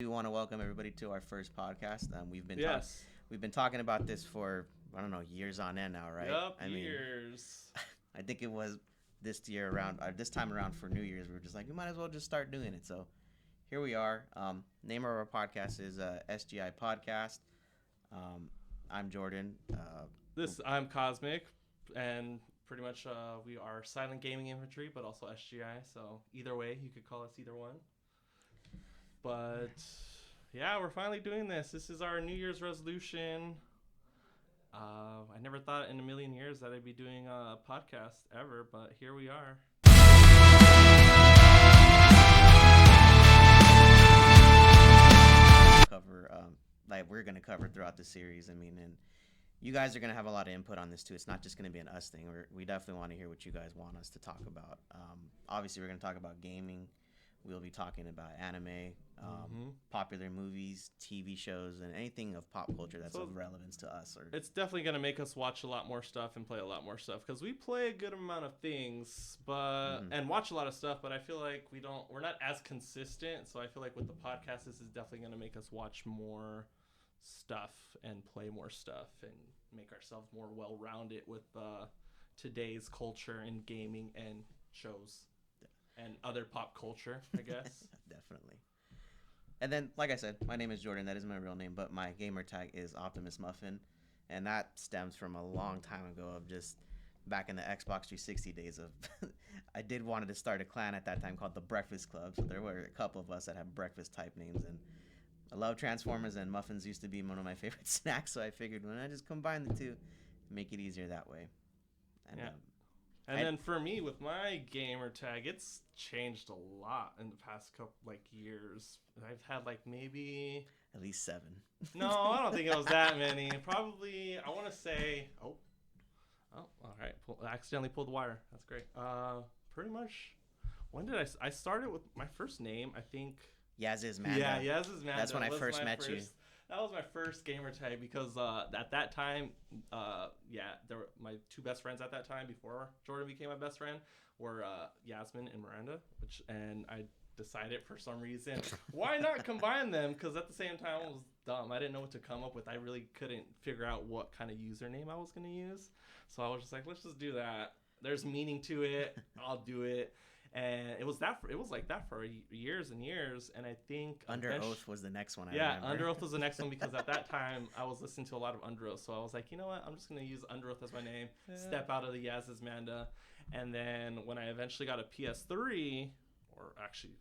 want to welcome everybody to our first podcast. We've been talking about this for years on end now, right? Yep, years. I think it was this time around for New Year's. We were just like, we might as well just start doing it. So here we are. Name of our podcast is SGI Podcast. I'm Jordan. I'm Cosmic, and pretty much we are Silent Gaming Infantry, but also SGI. So either way, you could call us either one. But yeah, we're finally doing this. This is our New Year's resolution. I never thought in a million years that I'd be doing a podcast ever, but here we are. We're going to cover throughout the series. And you guys are going to have a lot of input on this too. It's not just going to be an us thing. We definitely want to hear what you guys want us to talk about. Obviously, we're going to talk about gaming. We'll be talking about anime, popular movies, TV shows, and anything of pop culture that's of relevance to us. It's definitely going to make us watch a lot more stuff and play a lot more stuff, because we play a good amount of things, and watch a lot of stuff, but I feel like we're not as consistent. So I feel like with the podcast, this is definitely going to make us watch more stuff and play more stuff and make ourselves more well-rounded with today's culture and gaming and shows. And other pop culture, I guess. Definitely. And then, like I said, my name is Jordan. That is my real name, but my gamer tag is Optimus Muffin. And that stems from a long time ago of just back in the Xbox 360 days of... I did wanted to start a clan at that time called the Breakfast Club. So there were a couple of us that had breakfast type names. And I love Transformers, and muffins used to be one of my favorite snacks. So I figured, when I just combine the two, make it easier that way. And, yeah. And then for me, with my gamer tag, it's changed a lot in the past couple years. I've had maybe at least 7. No, I don't think it was that many. Probably, I want to say. Oh, all right. I accidentally pulled the wire. That's great. Pretty much. When did I started with my first name? I think. Yaz's Manda. Yeah, Yaz's Manda. That's when I first met you. That was my first gamer tag, because at that time, there were my two best friends at that time before Jordan became my best friend were Yasmin and Miranda, and I decided for some reason, why not combine them? Because at the same time, I was dumb. I didn't know what to come up with. I really couldn't figure out what kind of username I was going to use. So I was just like, let's just do that. There's meaning to it. I'll do it. And it was like that for years and years, and I think Under Oath was the next one. Under Oath was the next one, because at that time I was listening to a lot of Under Oath, so I was like, you know what, I'm just gonna use Under Oath as my name, step out of the Yaz's Manda. And then when I eventually got a PS3, or actually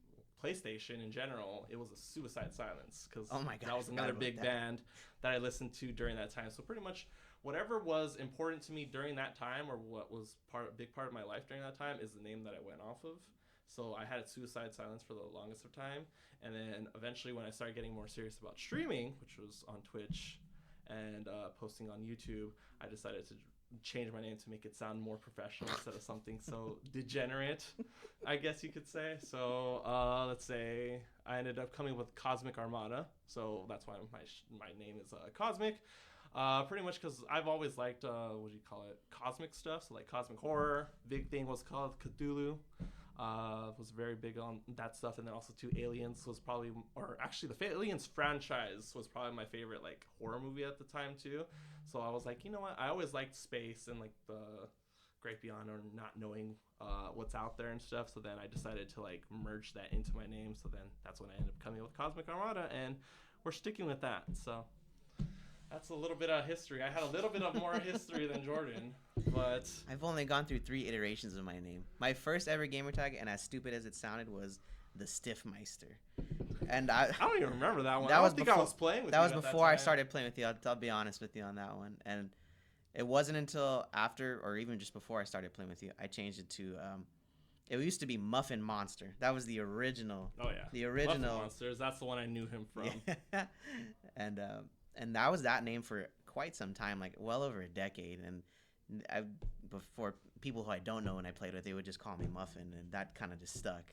PlayStation in general, it was a Suicide Silence, because that was another big band that I listened to during that time. So pretty much whatever was important to me during that time, or what was a big part of my life during that time, is the name that I went off of. So I had Suicide Silence for the longest of time. And then eventually, when I started getting more serious about streaming, which was on Twitch and posting on YouTube, I decided to change my name to make it sound more professional instead of something so degenerate, I guess you could say. So let's say I ended up coming with Cosmic Armada. So that's why my name is Cosmic. Pretty much because I've always liked, cosmic stuff. So cosmic horror. Big thing was called Cthulhu. Was very big on that stuff. And then also Aliens was probably, or actually the Aliens franchise was probably my favorite horror movie at the time too. So I was like, you know what? I always liked space and the great beyond, or not knowing what's out there and stuff. So then I decided to merge that into my name. So then that's when I ended up coming with Cosmic Armada, and we're sticking with that. So that's a little bit of history. I had a little bit of more history than Jordan, but I've only gone through 3 iterations of my name. My first ever gamer tag, and as stupid as it sounded, was the Stiffmeister. And I don't even remember that one. I was playing with you. That was before I started playing with you. I'll be honest with you on that one. And it wasn't until after, or even just before I started playing with you, I changed it to it used to be Muffin Monster. That was the original. Oh yeah. The original Muffin Monsters. That's the one I knew him from. Yeah. And that was that name for quite some time, well over a decade. And before, people who I don't know when I played with, they would just call me Muffin, and that kind of just stuck.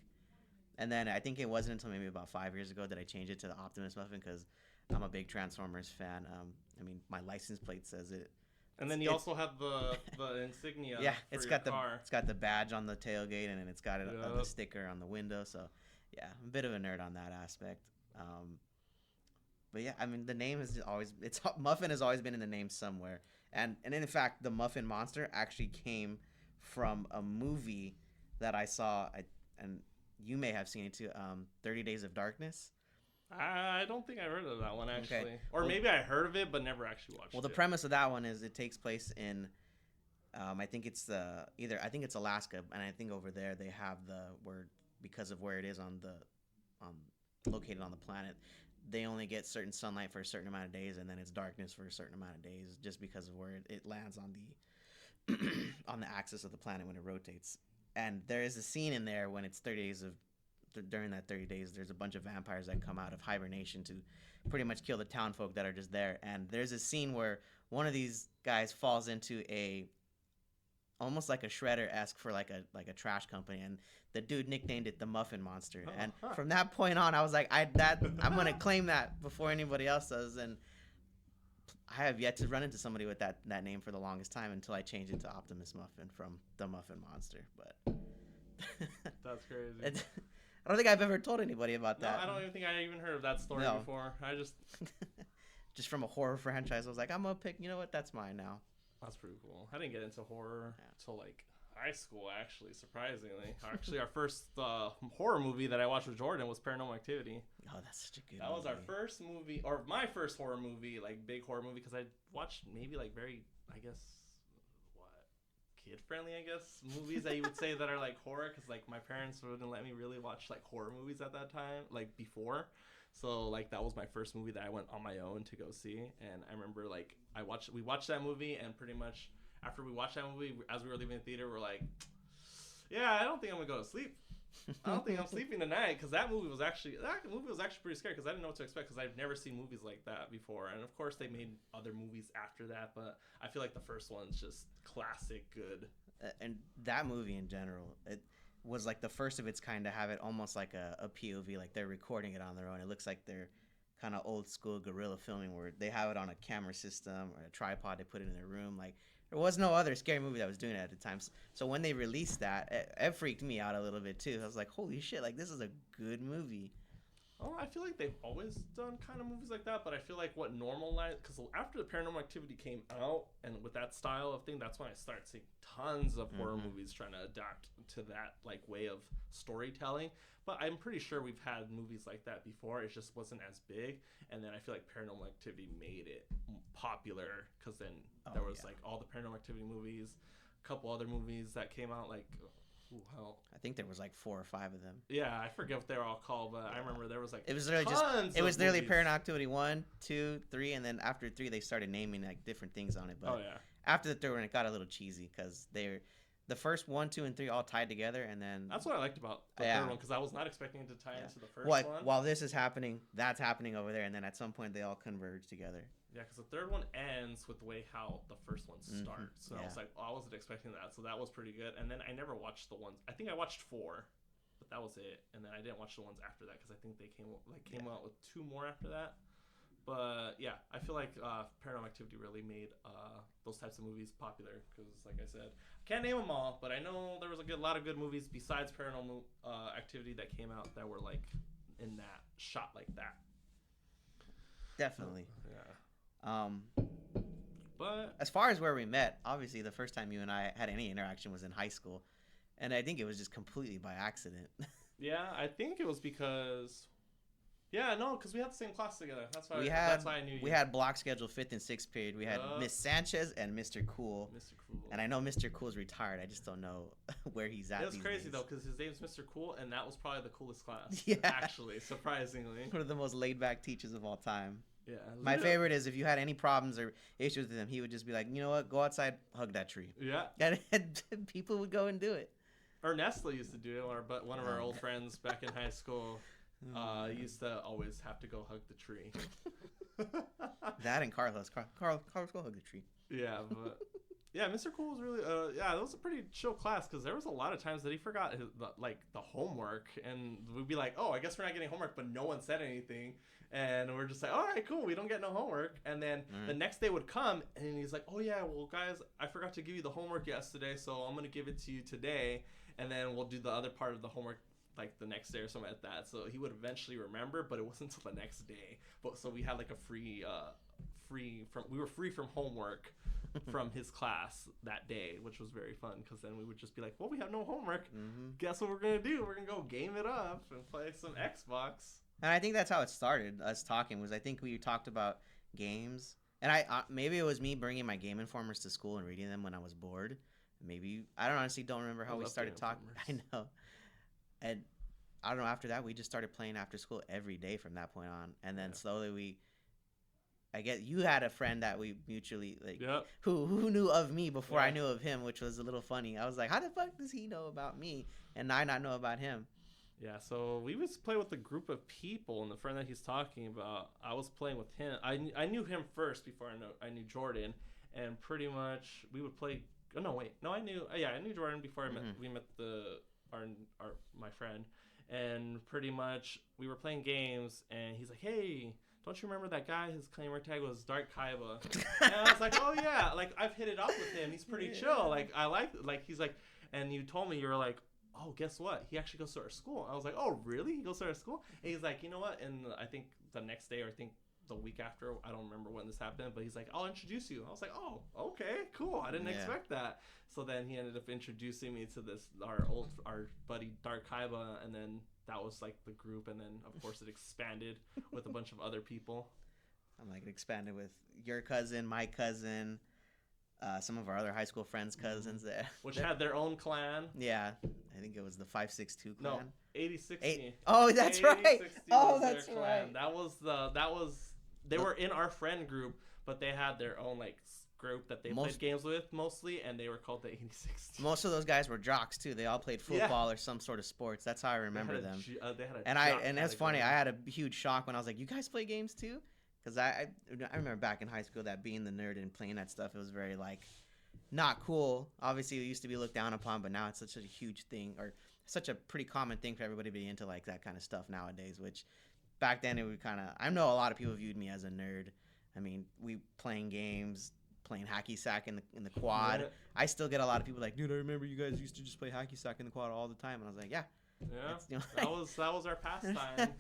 And then I think it wasn't until maybe about 5 years ago that I changed it to the Optimus Muffin, because I'm a big Transformers fan. My license plate says it. And then you also have the insignia. Yeah, for it's your got car. it's got the badge on the tailgate, and then it's got the sticker on the window. So yeah, I'm a bit of a nerd on that aspect. But yeah, I mean, the name is always it's Muffin has always been in the name somewhere, and in fact, the Muffin Monster actually came from a movie that I saw, and you may have seen it too. 30 Days of Darkness. I don't think I heard of that one actually, Okay. or Well, maybe I heard of it but never actually watched well, the it. premise of that one is it takes place in, I think it's I think it's Alaska, and I think over there they have the where because of where it is on located on the planet, they only get certain sunlight for a certain amount of days, and then it's darkness for a certain amount of days, just because of where it lands on the on the axis of the planet when it rotates. And there is a scene in there when it's 30 days of during that 30 days, there's a bunch of vampires that come out of hibernation to pretty much kill the town folk that are just there. And there's a scene where one of these guys falls into a almost like a shredder-esque for like a trash company, and the dude nicknamed it the Muffin Monster. And from that point on, I was like, I'm gonna claim that before anybody else does. And I have yet to run into somebody with that name for the longest time until I changed it to Optimus Muffin from the Muffin Monster. But That's crazy. I don't think I've ever told anybody about that. No, I don't even think I even heard of that story before. I just from a horror franchise, I was like, I'm gonna pick. You know what? That's mine now. That's pretty cool. I didn't get into horror until like high school, actually. Surprisingly, actually, our first horror movie that I watched with Jordan was Paranormal Activity. Oh, that's such a good. That was our first movie, or my first horror movie, like big horror movie, because I watched maybe like very, I guess, kid friendly, I guess, movies that you would say that are like horror, because like my parents wouldn't let me really watch like horror movies at that time, like before. So like that was my first movie that I went on my own to go see, and I remember like we watched that movie, and pretty much after we watched that movie, as we were leaving the theater, we're like, yeah, I don't think I'm gonna go to sleep. I don't think I'm sleeping tonight, because that movie was actually pretty scary, because I didn't know what to expect, because I've never seen movies like that before. And of course they made other movies after that, but I feel like the first one's just classic good. And that movie in general, it was like the first of its kind to have it almost like a POV, like they're recording it on their own. It looks like they're kind of old school guerrilla filming where they have it on a camera system or a tripod. They put it in their room. Like there was no other scary movie that was doing it at the time. So when they released that, it freaked me out a little bit too. I was like, holy shit, like this is a good movie. Oh, I feel like they've always done kind of movies like that, but I feel like what normalized, because after the Paranormal Activity came out, and with that style of thing, that's when I started seeing tons of horror movies trying to adapt to that like way of storytelling. But I'm pretty sure we've had movies like that before. It just wasn't as big, and then I feel like Paranormal Activity made it popular, because then there was like all the Paranormal Activity movies, a couple other movies that came out like. Ooh, hell. I think there was like 4 or 5 of them. Yeah, I forget what they were all called, but I remember there was like it was literally Paranormal Activity 1, 2, 3, and then after 3 they started naming like different things on it. But after the 3rd one, it got a little cheesy, because the first 1, 2, and 3 all tied together, and then that's what I liked about the 3rd one, because I was not expecting it to tie into the first one. While this is happening, that's happening over there, and then at some point they all converge together. Yeah, because the 3rd one ends with the way how the first one starts. So I was like, I wasn't expecting that. So that was pretty good. And then I never watched the ones. I think I watched 4, but that was it. And then I didn't watch the ones after that, because I think they came out with 2 more after that. But yeah, I feel like Paranormal Activity really made those types of movies popular, because like I said, I can't name them all, but I know there was a lot of good movies besides Paranormal Activity that came out that were like in that shot like that. Definitely. Yeah. But as far as where we met, obviously the first time you and I had any interaction was in high school, and I think it was just completely by accident. Yeah, I think it was because we had the same class together. That's why I knew you. We had block schedule 5th and 6th period. We had Miss Sanchez and Mr. Cool. Mr. Cool. And I know Mr. Cool's retired. I just don't know where he's at. It was crazy days. though, because his name's Mr. Cool, and that was probably the coolest class. Yeah. Actually, surprisingly. One of the most laid back teachers of all time. Yeah. My favorite is if you had any problems or issues with him, he would just be like, you know what, go outside, hug that tree. Yeah. And people would go and do it. Or Nestle used to do it, but one of our old friends back in high school used to always have to go hug the tree. That and Carlos. Carlos, go hug the tree. Yeah, but yeah, Mr. Cool was really that was a pretty chill class, because there was a lot of times that he forgot the homework, and we'd be like, oh, I guess we're not getting homework, but no one said anything, and we're just like, all right, cool, we don't get no homework. And then the next day would come, and he's like, oh yeah, well guys, I forgot to give you the homework yesterday, so I'm gonna give it to you today, and then we'll do the other part of the homework like the next day or something like that. So he would eventually remember, but it wasn't until the next day. But so we had like a we were free from homework from his class that day, which was very fun because then we would just be like, well, we have no homework. Guess what we're gonna do? We're gonna go game it up and play some Xbox. And I think that's how it started. Us talking was I think we talked about games, and maybe it was me bringing my Game Informers to school and reading them when I was bored. Maybe I honestly don't remember how we started talking. I know, and I don't know. After that, we just started playing after school every day from that point on, and then slowly I guess you had a friend that we mutually who knew of me before I knew of him, which was a little funny. I was like, how the fuck does he know about me and I not know about him? Yeah, so we was play with a group of people, and the friend that he's talking about, I was playing with him. I knew him first before I knew Jordan, and pretty much we would play. Oh no, wait, no, I knew Jordan before we met my friend, and pretty much we were playing games, and he's like, hey, don't you remember that guy? His claimer tag was Dark Kaiba. And I was like, oh yeah, like I've hit it off with him. He's pretty chill. Like I like he's like, and you told me you were like, oh, guess what? He actually goes to our school. I was like, oh really? He goes to our school? And he's like, you know what? And I think the next day or I think the week after, I don't remember when this happened, but he's like, I'll introduce you. I was like, oh, okay, cool. I didn't expect that. So then he ended up introducing me to our buddy Dark Kaiba, and then that was like the group, and then of course it expanded with a bunch of other people. I'm like, it expanded with your cousin, my cousin, some of our other high school friends' cousins there, which had their own clan. Yeah, I think it was the 562 clan. No, 8060. Oh, that's right. Oh, that's right. That was they were in our friend group, but they had their own like group that they played games with mostly, and they were called the 8060. Most of those guys were jocks too. They all played football or some sort of sports. That's how I remember them. And it's funny. I had a huge shock when I was like, "You guys play games too?" Because I remember back in high school that being the nerd and playing that stuff, it was very like not cool. Obviously, it used to be looked down upon, but now it's such a huge thing, or such a pretty common thing for everybody to be into like that kind of stuff nowadays. Which back then it would kind of. I know a lot of people viewed me as a nerd. I mean, we playing games, playing hacky sack in the quad. Yeah. I still get a lot of people like, dude, I remember you guys used to just play hacky sack in the quad all the time, and I was like, yeah. That was our pastime.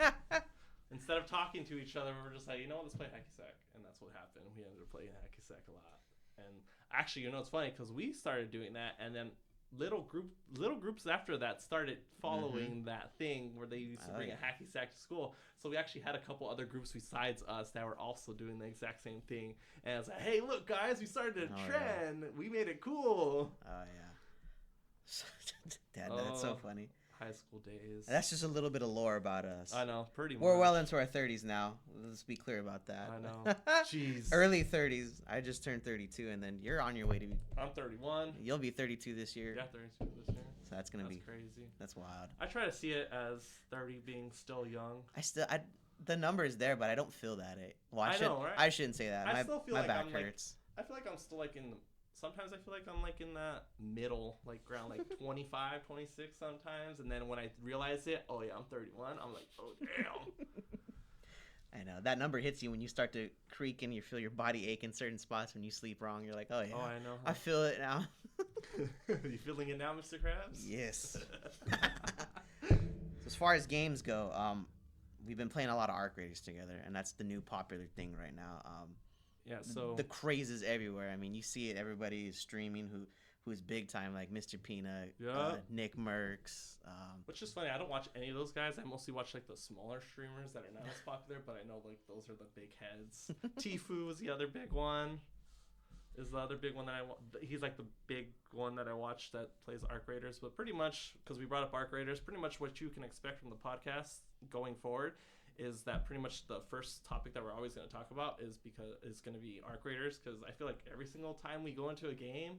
Instead of talking to each other, we were just like, you know what, let's play hacky sack, and that's what happened. We ended up playing hacky sack a lot, and actually, you know, it's funny because we started doing that, and then little groups after that started following that thing where they used to bring a hacky sack to school. So we actually had a couple other groups besides us that were also doing the exact same thing. And I was like, hey, look, guys, we started a trend. Yeah. We made it cool. Oh, yeah. That's so funny. High school days. That's just a little bit of lore about us. I know, pretty much. We're well into our 30s now. Let's be clear about that. I know. Jeez. Early 30s. I just turned 32, and then you're on your way to be... I'm 31. You'll be 32 this year. Yeah, 32 this year. So that's going to be... crazy. That's wild. I try to see it as 30 being still young. The number is there, but I don't feel that. I know, right? I shouldn't say that. I still feel like back hurts. I feel like I'm still like in... Sometimes I feel like I'm like in that middle, like around like 25, 26 sometimes. And then when I realize it, oh yeah, I'm 31. I'm like, oh damn. I know. That number hits you when you start to creak and you feel your body ache in certain spots when you sleep wrong. You're like, oh yeah. Oh, I know. I feel it now. You feeling it now, Mr. Krabs? Yes. So as far as games go, we've been playing a lot of Arc Raiders together, and that's the new popular thing right now. Yeah, so the craze is everywhere. I mean, you see it. Everybody is streaming who's big time, like Mr. Peanut, Nick Merckx. Which is funny. I don't watch any of those guys. I mostly watch like the smaller streamers that are not as popular, but I know like those are the big heads. Tfue is the other big one. Is the other big one that he's like the big one that I watch that plays Arc Raiders. But pretty much, because we brought up Arc Raiders, pretty much what you can expect from the podcast going forward is that pretty much the first topic that we're always going to talk about is going to be Arc Raiders, because I feel like every single time we go into a game,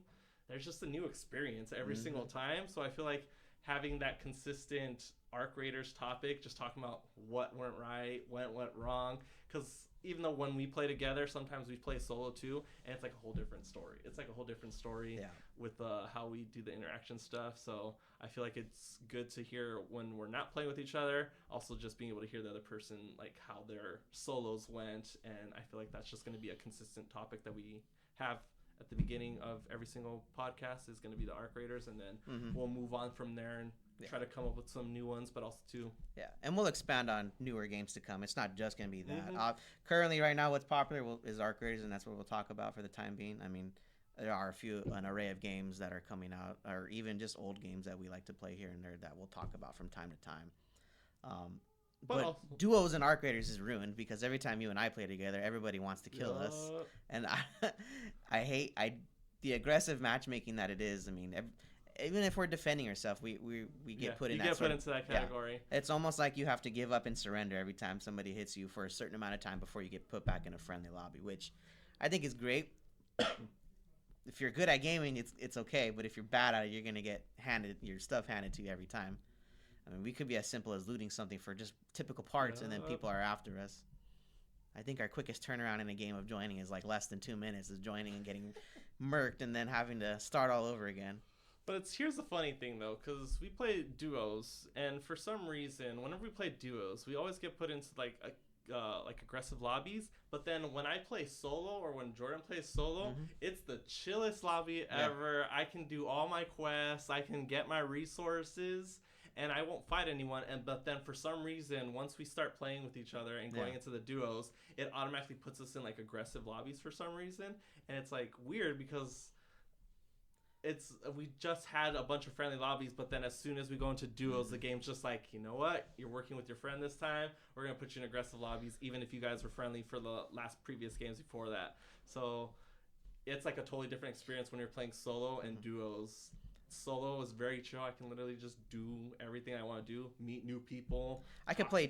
there's just a new experience every single time. So I feel like having that consistent Arc Raiders topic, just talking about what went right, what went wrong, because even though when we play together, sometimes we play solo too, and it's like a whole different story. It's like a whole different story with how we do the interaction stuff. So I feel like it's good to hear when we're not playing with each other, also just being able to hear the other person, like how their solos went. And I feel like that's just going to be a consistent topic that we have at the beginning of every single podcast is going to be the Arc Raiders, and then we'll move on from there and try to come up with some new ones, but also too. Yeah, and we'll expand on newer games to come. It's not just going to be that. Mhm. Currently, right now, what's popular is Arc Raiders, and that's what we'll talk about for the time being. I mean, there are an array of games that are coming out, or even just old games that we like to play here and there that we'll talk about from time to time. Um, But but also, duos and Arc Raiders is ruined because every time you and I play together, everybody wants to kill us, yeah. and I hate the aggressive matchmaking that it is. I mean, even if we're defending ourselves, we get put in you that get sort put of, into that yeah. category. It's almost like you have to give up and surrender every time somebody hits you for a certain amount of time before you get put back in a friendly lobby, which I think is great. If you're good at gaming, it's okay, but if you're bad at it, you're gonna get your stuff handed to you every time. I mean, we could be as simple as looting something for just typical parts, and then people are after us. I think our quickest turnaround in a game of joining is like less than 2 minutes, is joining and getting murked and then having to start all over again. But here's the funny thing though, because we play duos, and for some reason, whenever we play duos, we always get put into like aggressive lobbies. But then when I play solo, or when Jordan plays solo, it's the chillest lobby ever. I can do all my quests, I can get my resources, and I won't fight anyone. But then for some reason, once we start playing with each other and going into the duos, it automatically puts us in like aggressive lobbies for some reason, and it's like weird because we just had a bunch of friendly lobbies, but then as soon as we go into duos, the game's just like, you know what? You're working with your friend this time. We're gonna put you in aggressive lobbies, even if you guys were friendly for the previous games before that. So it's like a totally different experience when you're playing solo and duos. Solo is very chill. I can literally just do everything I want to do, meet new people. I could play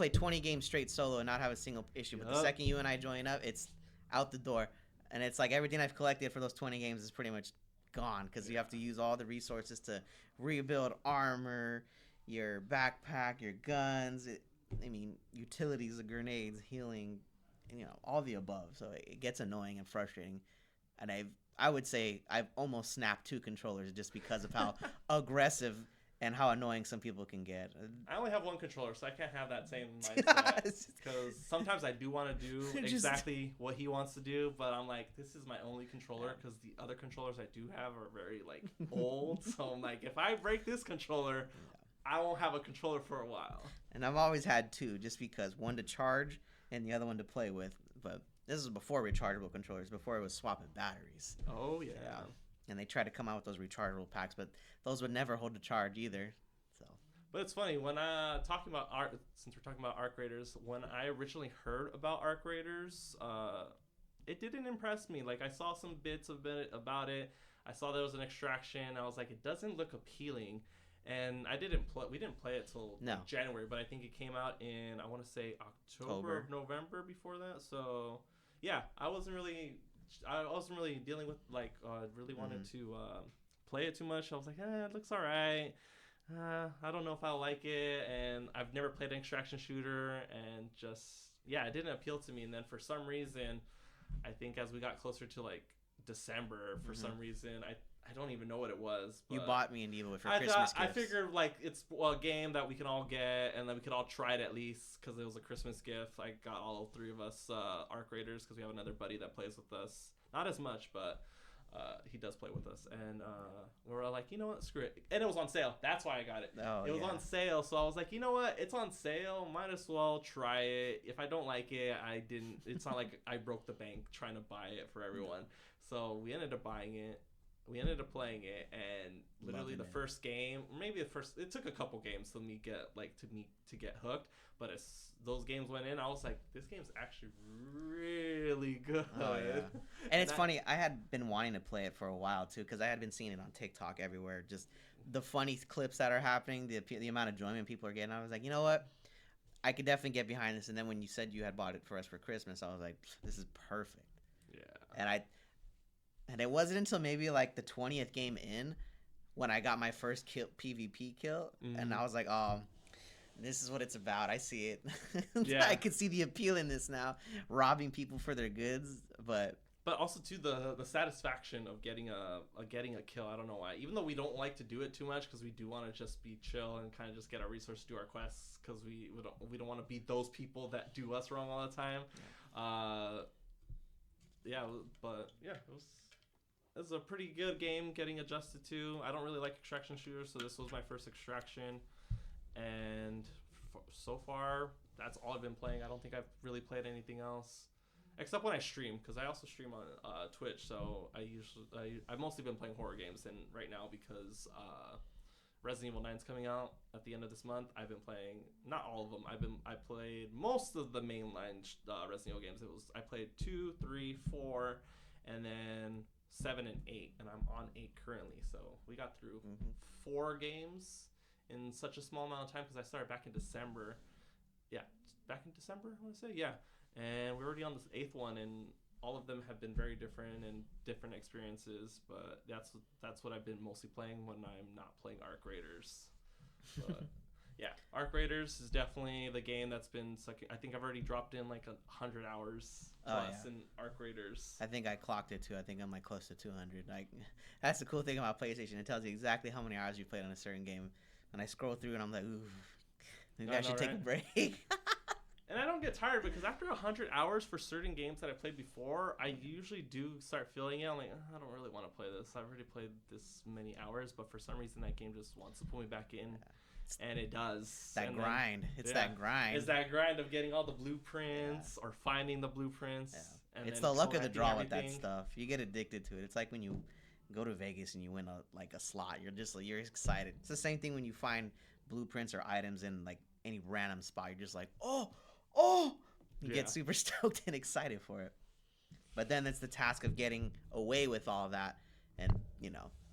20 games straight solo and not have a single issue. But the second you and I join up, it's out the door, and it's like everything I've collected for those 20 games is pretty much gone because you have to use all the resources to rebuild armor, your backpack, your guns. Utilities, the grenades, healing, all the above. So it gets annoying and frustrating, and I would say I've almost snapped 2 controllers just because of how aggressive and how annoying some people can get. I only have 1 controller, so I can't have that same mindset. Because sometimes I do want to do exactly what he wants to do, but I'm like, this is my only controller because the other controllers I do have are very like old. So I'm like, if I break this controller, I won't have a controller for a while. And I've always had 2, just because, one to charge and the other one to play with. But this is before rechargeable controllers, before it was swapping batteries. Oh yeah. And they tried to come out with those rechargeable packs, but those would never hold a charge either. So, but it's funny when talking about since we're talking about Arc Raiders, when I originally heard about Arc Raiders, it didn't impress me. Like I saw some bits about it. I saw there was an extraction. I was like, it doesn't look appealing. And we didn't play it till January, but I think it came out in, I want to say October, November before that. So yeah, I wasn't really dealing with really wanted to play it too much. I was like, it looks all right. I don't know if I'll like it, and I've never played an extraction shooter, and it didn't appeal to me. And then for some reason, I think as we got closer to like December, for some reason, I don't even know what it was. You bought me an Evo with your Christmas gifts. I figured like it's a game that we can all get, and then we could all try it at least because it was a Christmas gift. I got all 3 of us Arc Raiders because we have another buddy that plays with us. Not as much, but he does play with us. And we were like, you know what, screw it. And it was on sale. That's why I got it. It was on sale, so I was like, you know what, it's on sale. Might as well try it. If I don't like it, I didn't. It's not like I broke the bank trying to buy it for everyone. So we ended up buying it. We ended up playing it, and literally first game, it took a couple games to get hooked. But as those games went in, I was like, this game's actually really good. Oh, yeah. And it's funny, I had been wanting to play it for a while too, because I had been seeing it on TikTok everywhere. Just the funny clips that are happening, the amount of enjoyment people are getting. I was like, you know what? I could definitely get behind this. And then when you said you had bought it for us for Christmas, I was like, this is perfect. Yeah. And it wasn't until maybe like the 20th game in when I got my first PvP kill, and I was like, oh, this is what it's about. I see it. I could see the appeal in this now, robbing people for their goods, but also too the satisfaction of getting a kill. I don't know why, even though we don't like to do it too much because we do want to just be chill and kind of just get our resources, do our quests, because we don't want to be those people that do us wrong all the time. But yeah, it was. it's a pretty good game getting adjusted to. I don't really like extraction shooters, so this was my first extraction. And so far, that's all I've been playing. I don't think I've really played anything else. Except when I stream, because I also stream on Twitch, so I've mostly been playing horror games, and right now because Resident Evil 9 is coming out at the end of this month, I've been playing not all of them. I played most of the mainline Resident Evil games. I played 2, 3, 4, and then 7 and 8, and I'm on 8 currently. So we got through 4 games in such a small amount of time because I started back in December. Yeah, back in December, I want to say. Yeah. And we're already on this 8th one, and all of them have been very different and different experiences. But that's what I've been mostly playing when I'm not playing Arc Raiders. But yeah, Arc Raiders is definitely the game that's been sucking. I think I've already dropped in like 100 hours plus in Arc Raiders. I think I clocked it too. I think I'm like close to 200. Like, that's the cool thing about PlayStation. It tells you exactly how many hours you played on a certain game. And I scroll through and I'm like, ooh, maybe I should take a break. And I don't get tired because after 100 hours for certain games that I played before, I usually do start feeling it. I'm like, I don't really want to play this. I've already played this many hours, but for some reason that game just wants to pull me back in. And it does. That grind. It's that grind. It's that grind of getting all the blueprints or finding the blueprints. Yeah. And it's the luck of the draw with that stuff. You get addicted to it. It's like when you go to Vegas and you win a slot. You're excited. It's the same thing when you find blueprints or items in like any random spot. You're just like, oh, you get super stoked and excited for it. But then it's the task of getting away with all that. And,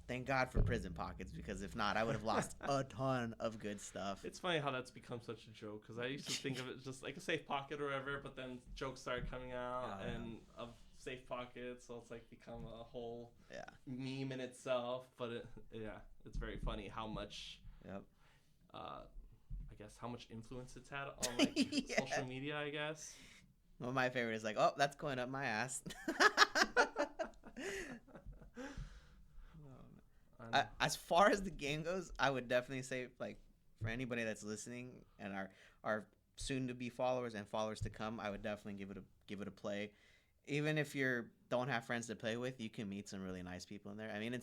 thank God for prison pockets, because if not, I would have lost a ton of good stuff. It's funny how that's become such a joke, because I used to think of it just like a safe pocket or whatever, but then jokes started coming out and of safe pockets, so it's like become a whole meme in itself. But it's very funny how much I guess how much influence it's had on like social media, I guess. Well, my favorite is like, oh, that's going up my ass. As far as the game goes, I would definitely say, like, for anybody that's listening and our soon-to-be followers and followers to come, I would definitely give it a play. Even if you don't have friends to play with, you can meet some really nice people in there. I mean,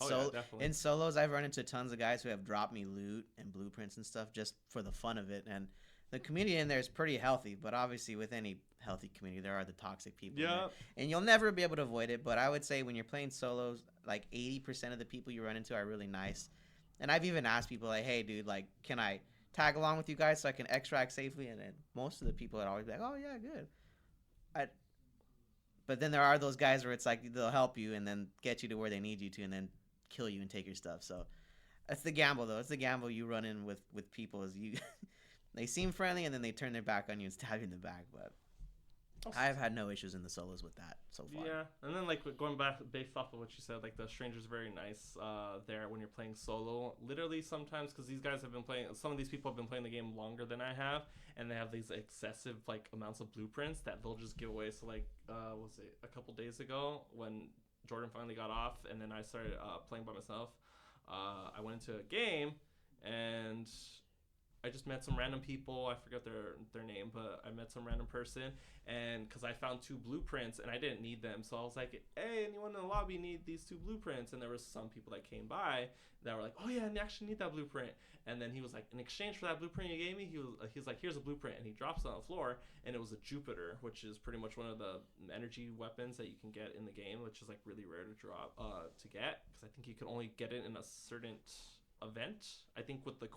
in solos, I've run into tons of guys who have dropped me loot and blueprints and stuff just for the fun of it. And the community in there is pretty healthy, but obviously with any healthy community, there are the toxic people. Yeah. And you'll never be able to avoid it. But I would say when you're playing solos, like 80% of the people you run into are really nice. And I've even asked people like, hey, dude, like, can I tag along with you guys so I can extract safely? And then most of the people would always be like, oh, yeah, good. But then there are those guys where it's like they'll help you and then get you to where they need you to and then kill you and take your stuff. So that's the gamble, though. It's the gamble you run in with people is you they seem friendly and then they turn their back on you and stab you in the back. But I've had no issues in the solos with that so far. Yeah, and then like going back based off of what you said, like the stranger's very nice there when you're playing solo. Literally sometimes, because these guys have been playing, some of these people have been playing the game longer than I have, and they have these excessive like amounts of blueprints that they'll just give away. So like was it a couple days ago when Jordan finally got off and then I started playing by myself, I went into a game and I just met some random people. I forgot their name, but I met some random person, and because I found 2 blueprints and I didn't need them, so I was like, "Hey, anyone in the lobby need these 2 blueprints?" And there was some people that came by that were like, "Oh yeah, I actually need that blueprint." And then he was like, "In exchange for that blueprint you gave me," he was like, "Here's a blueprint," and he drops it on the floor, and it was a Jupiter, which is pretty much one of the energy weapons that you can get in the game, which is like really rare to drop to get, because I think you can only get it in a certain event. I think with the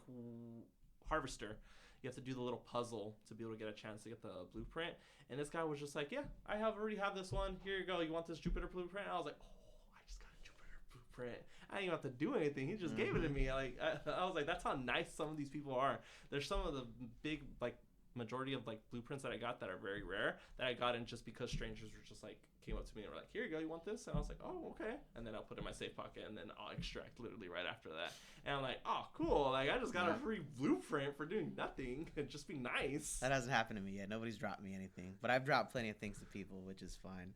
harvester, you have to do the little puzzle to be able to get a chance to get the blueprint. And this guy was just like, yeah, I already have this one, here you go, you want this Jupiter blueprint? I was like, oh, I just got a Jupiter blueprint. I didn't even have to do anything, he just gave it to me. Like I was like, that's how nice some of these people are. There's some of the big like majority of like blueprints that I got that are very rare that I got in just because strangers were just like came up to me and were like, here you go, you want this? And I was like, oh, okay. And then I'll put it in my safe pocket and then I'll extract literally right after that. And I'm like, oh, cool. Like I just got a free blueprint for doing nothing and just be nice. That hasn't happened to me yet. Nobody's dropped me anything, but I've dropped plenty of things to people, which is fine.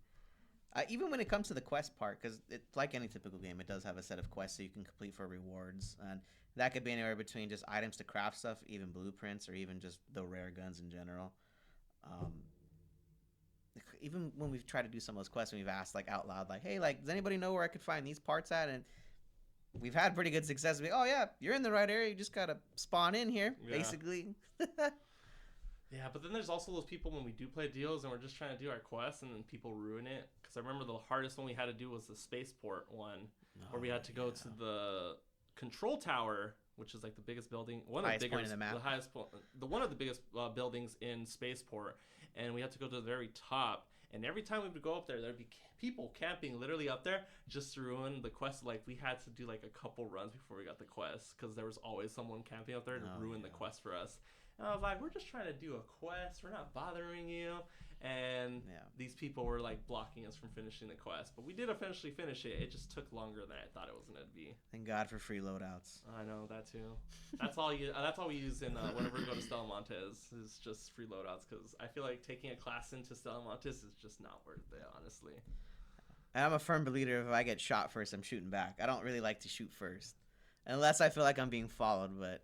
Even when it comes to the quest part, because it's like any typical game, it does have a set of quests that you can complete for rewards, and that could be anywhere between just items to craft stuff, even blueprints, or even just the rare guns in general. even when we've tried to do some of those quests, and we've asked like out loud, like, hey, like, does anybody know where I could find these parts at? And we've had pretty good success. Oh yeah, you're in the right area. You just gotta spawn in here, basically. Yeah, but then there's also those people when we do play deals and we're just trying to do our quests and then people ruin it. Because I remember the hardest one we had to do was the spaceport one, where we had to go to the control tower, which is like the biggest building, one of the biggest, point in the map, the highest point, one of the biggest buildings in spaceport, and we had to go to the very top. And every time we would go up there, there'd be people camping literally up there just to ruin the quest. Like, we had to do like a couple runs before we got the quest because there was always someone camping up there to ruin the quest for us. And I was like, we're just trying to do a quest. We're not bothering you. And these people were like blocking us from finishing the quest. But we did eventually finish it. It just took longer than I thought it was going to be. Thank God for free loadouts. I know, that too. That's all we use in whenever we go to Stellamontes is just free loadouts. Because I feel like taking a class into Stellamontes is just not worth it, honestly. And I'm a firm believer if I get shot first, I'm shooting back. I don't really like to shoot first. Unless I feel like I'm being followed, but...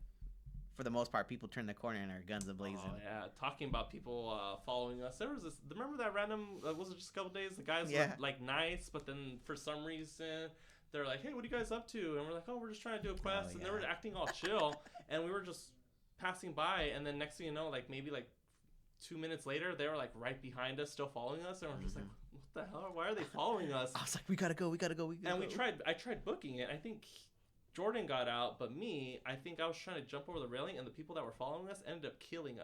for the most part, people turn the corner and our guns ablazing. Oh, yeah. Talking about people following us, there was this... remember that random... was it just a couple days? The guys were, like, nice, but then for some reason, they're like, hey, what are you guys up to? And we're like, oh, we're just trying to do a quest. And they were acting all chill. And we were just passing by. And then next thing you know, like, maybe, like, 2 minutes later, they were, like, right behind us, still following us. And we're just like, what the hell? Why are they following us? I was like, we gotta go. I tried booking it. I think... Jordan got out, but me, I think I was trying to jump over the railing, and the people that were following us ended up killing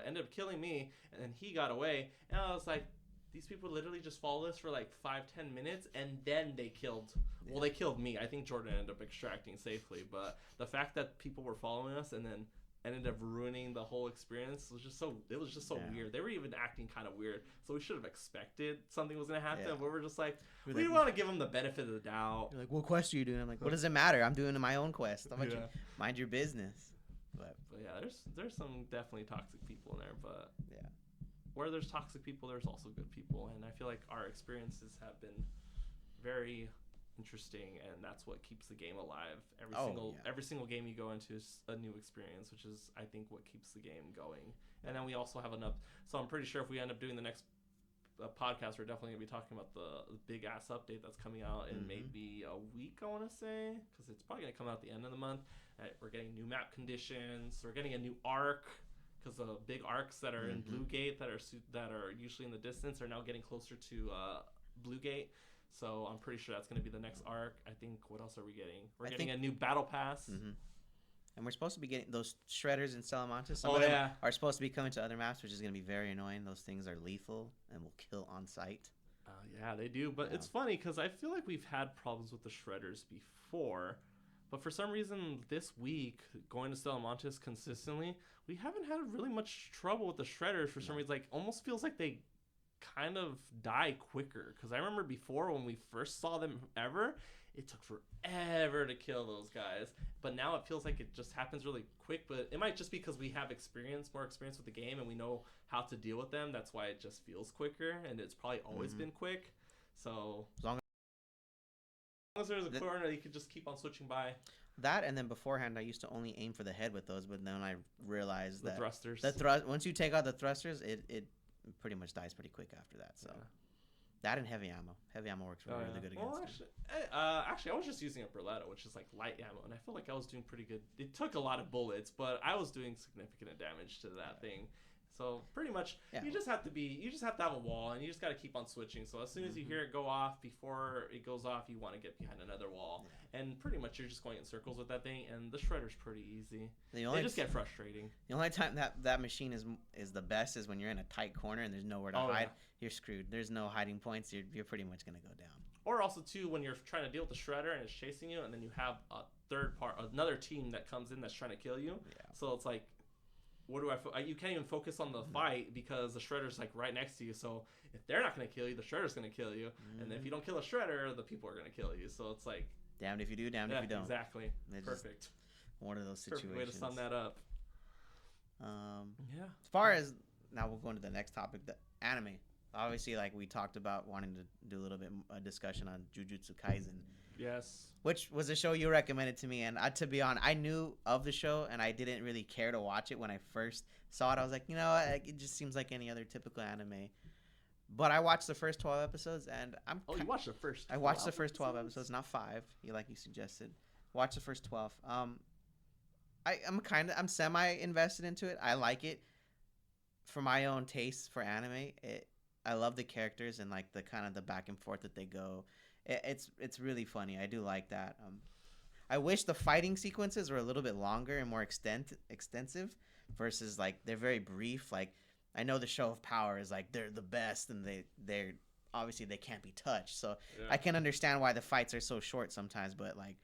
ended up killing me, and then he got away, and I was like, these people literally just followed us for like 5-10 minutes, and then they killed. Well, they killed me. I think Jordan ended up extracting safely, but the fact that people were following us and then ended up ruining the whole experience was just so weird. They were even acting kind of weird, so we should have expected something was gonna happen, but we're just like, we didn't want to give them the benefit of the doubt. You're like, what quest are you doing? I'm like, what does it matter? I'm doing my own quest. I'm like, mind your business. But yeah, there's some definitely toxic people in there, but where there's toxic people, there's also good people, and I feel like our experiences have been very interesting, and that's what keeps the game alive. Every single game you go into is a new experience, which is, I think, what keeps the game going. And then we also have so I'm pretty sure if we end up doing the next podcast, we're definitely gonna be talking about the big ass update that's coming out in maybe a week, I want to say, because it's probably gonna come out at the end of the month. We're getting new map conditions, we're getting a new arc, because the big arcs that are in Blue Gate that are usually in the distance are now getting closer to Blue Gate. So I'm pretty sure that's going to be the next arc. I think, what else are we getting? We're getting a new battle pass. And we're supposed to be getting those shredders in Salamanca. Some of them are supposed to be coming to other maps, which is going to be very annoying. Those things are lethal and will kill on sight. Yeah, they do. But it's funny because I feel like we've had problems with the shredders before. But for some reason, this week, going to Salamanca consistently, we haven't had really much trouble with the shredders for some reason. Like, almost feels like they kind of die quicker, because I remember before when we first saw them ever, it took forever to kill those guys, but now it feels like it just happens really quick. But it might just be because we have more experience with the game, and we know how to deal with them. That's why it just feels quicker, and it's probably always been quick. So as long as there's a corner, you could just keep on switching by. That, and then beforehand, I used to only aim for the head with those, but then I realized that thrusters. Once you take out the thrusters, it pretty much dies pretty quick after that. So that and heavy ammo. Heavy ammo works really good against it. Actually, I was just using a Berletto, which is like light ammo, and I feel like I was doing pretty good. It took a lot of bullets, but I was doing significant damage to that thing. So pretty much, you just have to have a wall, and you just got to keep on switching. So as soon as you hear it go off, before it goes off, you want to get behind another wall, and pretty much you're just going in circles with that thing. And the shredder's pretty easy. They just get frustrating. The only time that machine is the best is when you're in a tight corner and there's nowhere to hide. You're screwed. There's no hiding points. You're pretty much gonna go down. Or also too, when you're trying to deal with the shredder and it's chasing you, and then you have another team that comes in that's trying to kill you. Yeah. So it's like, you can't even focus on the fight because the shredder's like right next to you. So if they're not going to kill you, the shredder's going to kill you. And if you don't kill a shredder, the people are going to kill you. So it's like, damned if you do, damned if you don't. Exactly. Perfect. One of those situations. Perfect way to sum that up. As far as, now we'll go into the next topic, the anime. Obviously, like we talked about wanting to do a little bit of discussion on Jujutsu Kaisen. Yes. Which was a show you recommended to me, and to be honest, I knew of the show, and I didn't really care to watch it when I first saw it. I was like, it just seems like any other typical anime. But I watched the first 12 episodes, and You watched the first? I watched the first 12 episodes, not 5, like you suggested. Watch the first 12. I'm semi invested into it. I like it for my own taste for anime. I love the characters and like the kind of the back and forth that they go. It's really funny. I do like that. I wish the fighting sequences were a little bit longer and more extensive versus like they're very brief. Like I know the show of power is like they're the best and they're obviously they can't be touched. So yeah. I can understand why the fights are so short sometimes, but like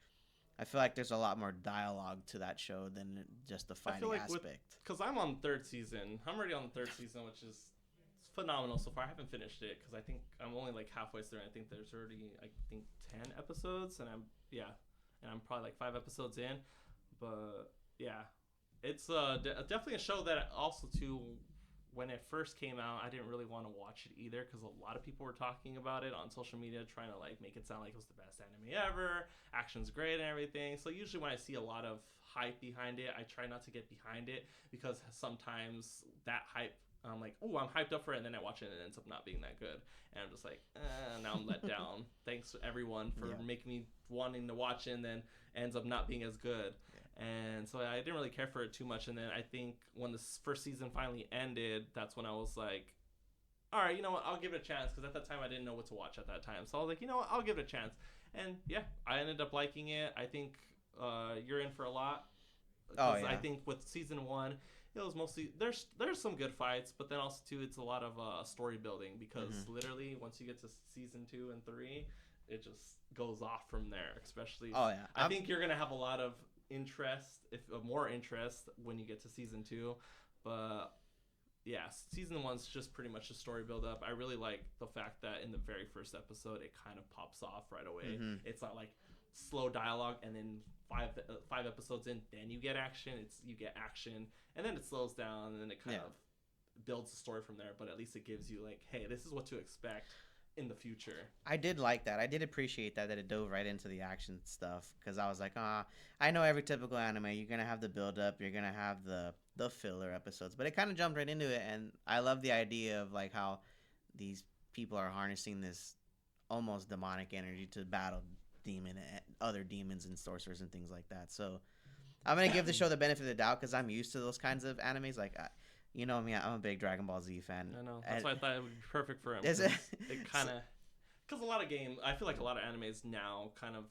I feel like there's a lot more dialogue to that show than just the fighting aspect. Because I'm on the 3rd season. I'm already on the 3rd season, which is phenomenal so far. I haven't finished it because I think I'm only like halfway through. I think there's already 10 episodes, and I'm probably like 5 episodes in. But yeah, it's definitely a show that also too. When it first came out, I didn't really want to watch it either because a lot of people were talking about it on social media, trying to like make it sound like it was the best anime ever. Action's great and everything. So usually when I see a lot of hype behind it, I try not to get behind it because sometimes that hype, I'm like, oh, I'm hyped up for it, and then I watch it and it ends up not being that good. And I'm just like, now I'm let down. Thanks everyone for making me wanting to watch it, and then ends up not being as good. And so I didn't really care for it too much. And then I think when the first season finally ended, that's when I was like, all right, you know what? I'll give it a chance. Because at that time, I didn't know what to watch at that time. So I was like, you know what? I'll give it a chance. And yeah, I ended up liking it. I think you're in for a lot. Oh, yeah. I think with season 1, it was mostly, there's some good fights. But then also, too, it's a lot of story building. Because literally, once you get to season 2 and 3, it just goes off from there. Especially, I think you're going to have a lot of more interest when you get to season 2, but yeah, season 1's just pretty much a story build up. I really like the fact that in the very first episode it kind of pops off right away. It's not like slow dialogue and then five episodes in then you get action. You get action and then it slows down and then it kind of builds the story from there, but at least it gives you like, hey, this is what to expect in the future. I did like that. I did appreciate that it dove right into the action stuff because I was like, I know every typical anime, you're going to have the build up, you're going to have the filler episodes, but it kind of jumped right into it. And I love the idea of like how these people are harnessing this almost demonic energy to battle other demons and sorcerers and things like that. So I'm going to give the show the benefit of the doubt because I'm used to those kinds of animes. Like, you know me, I'm a big Dragon Ball Z fan. I know. That's why I thought it would be perfect for him. Is it? It kind of... Because a lot of I feel like a lot of animes now kind of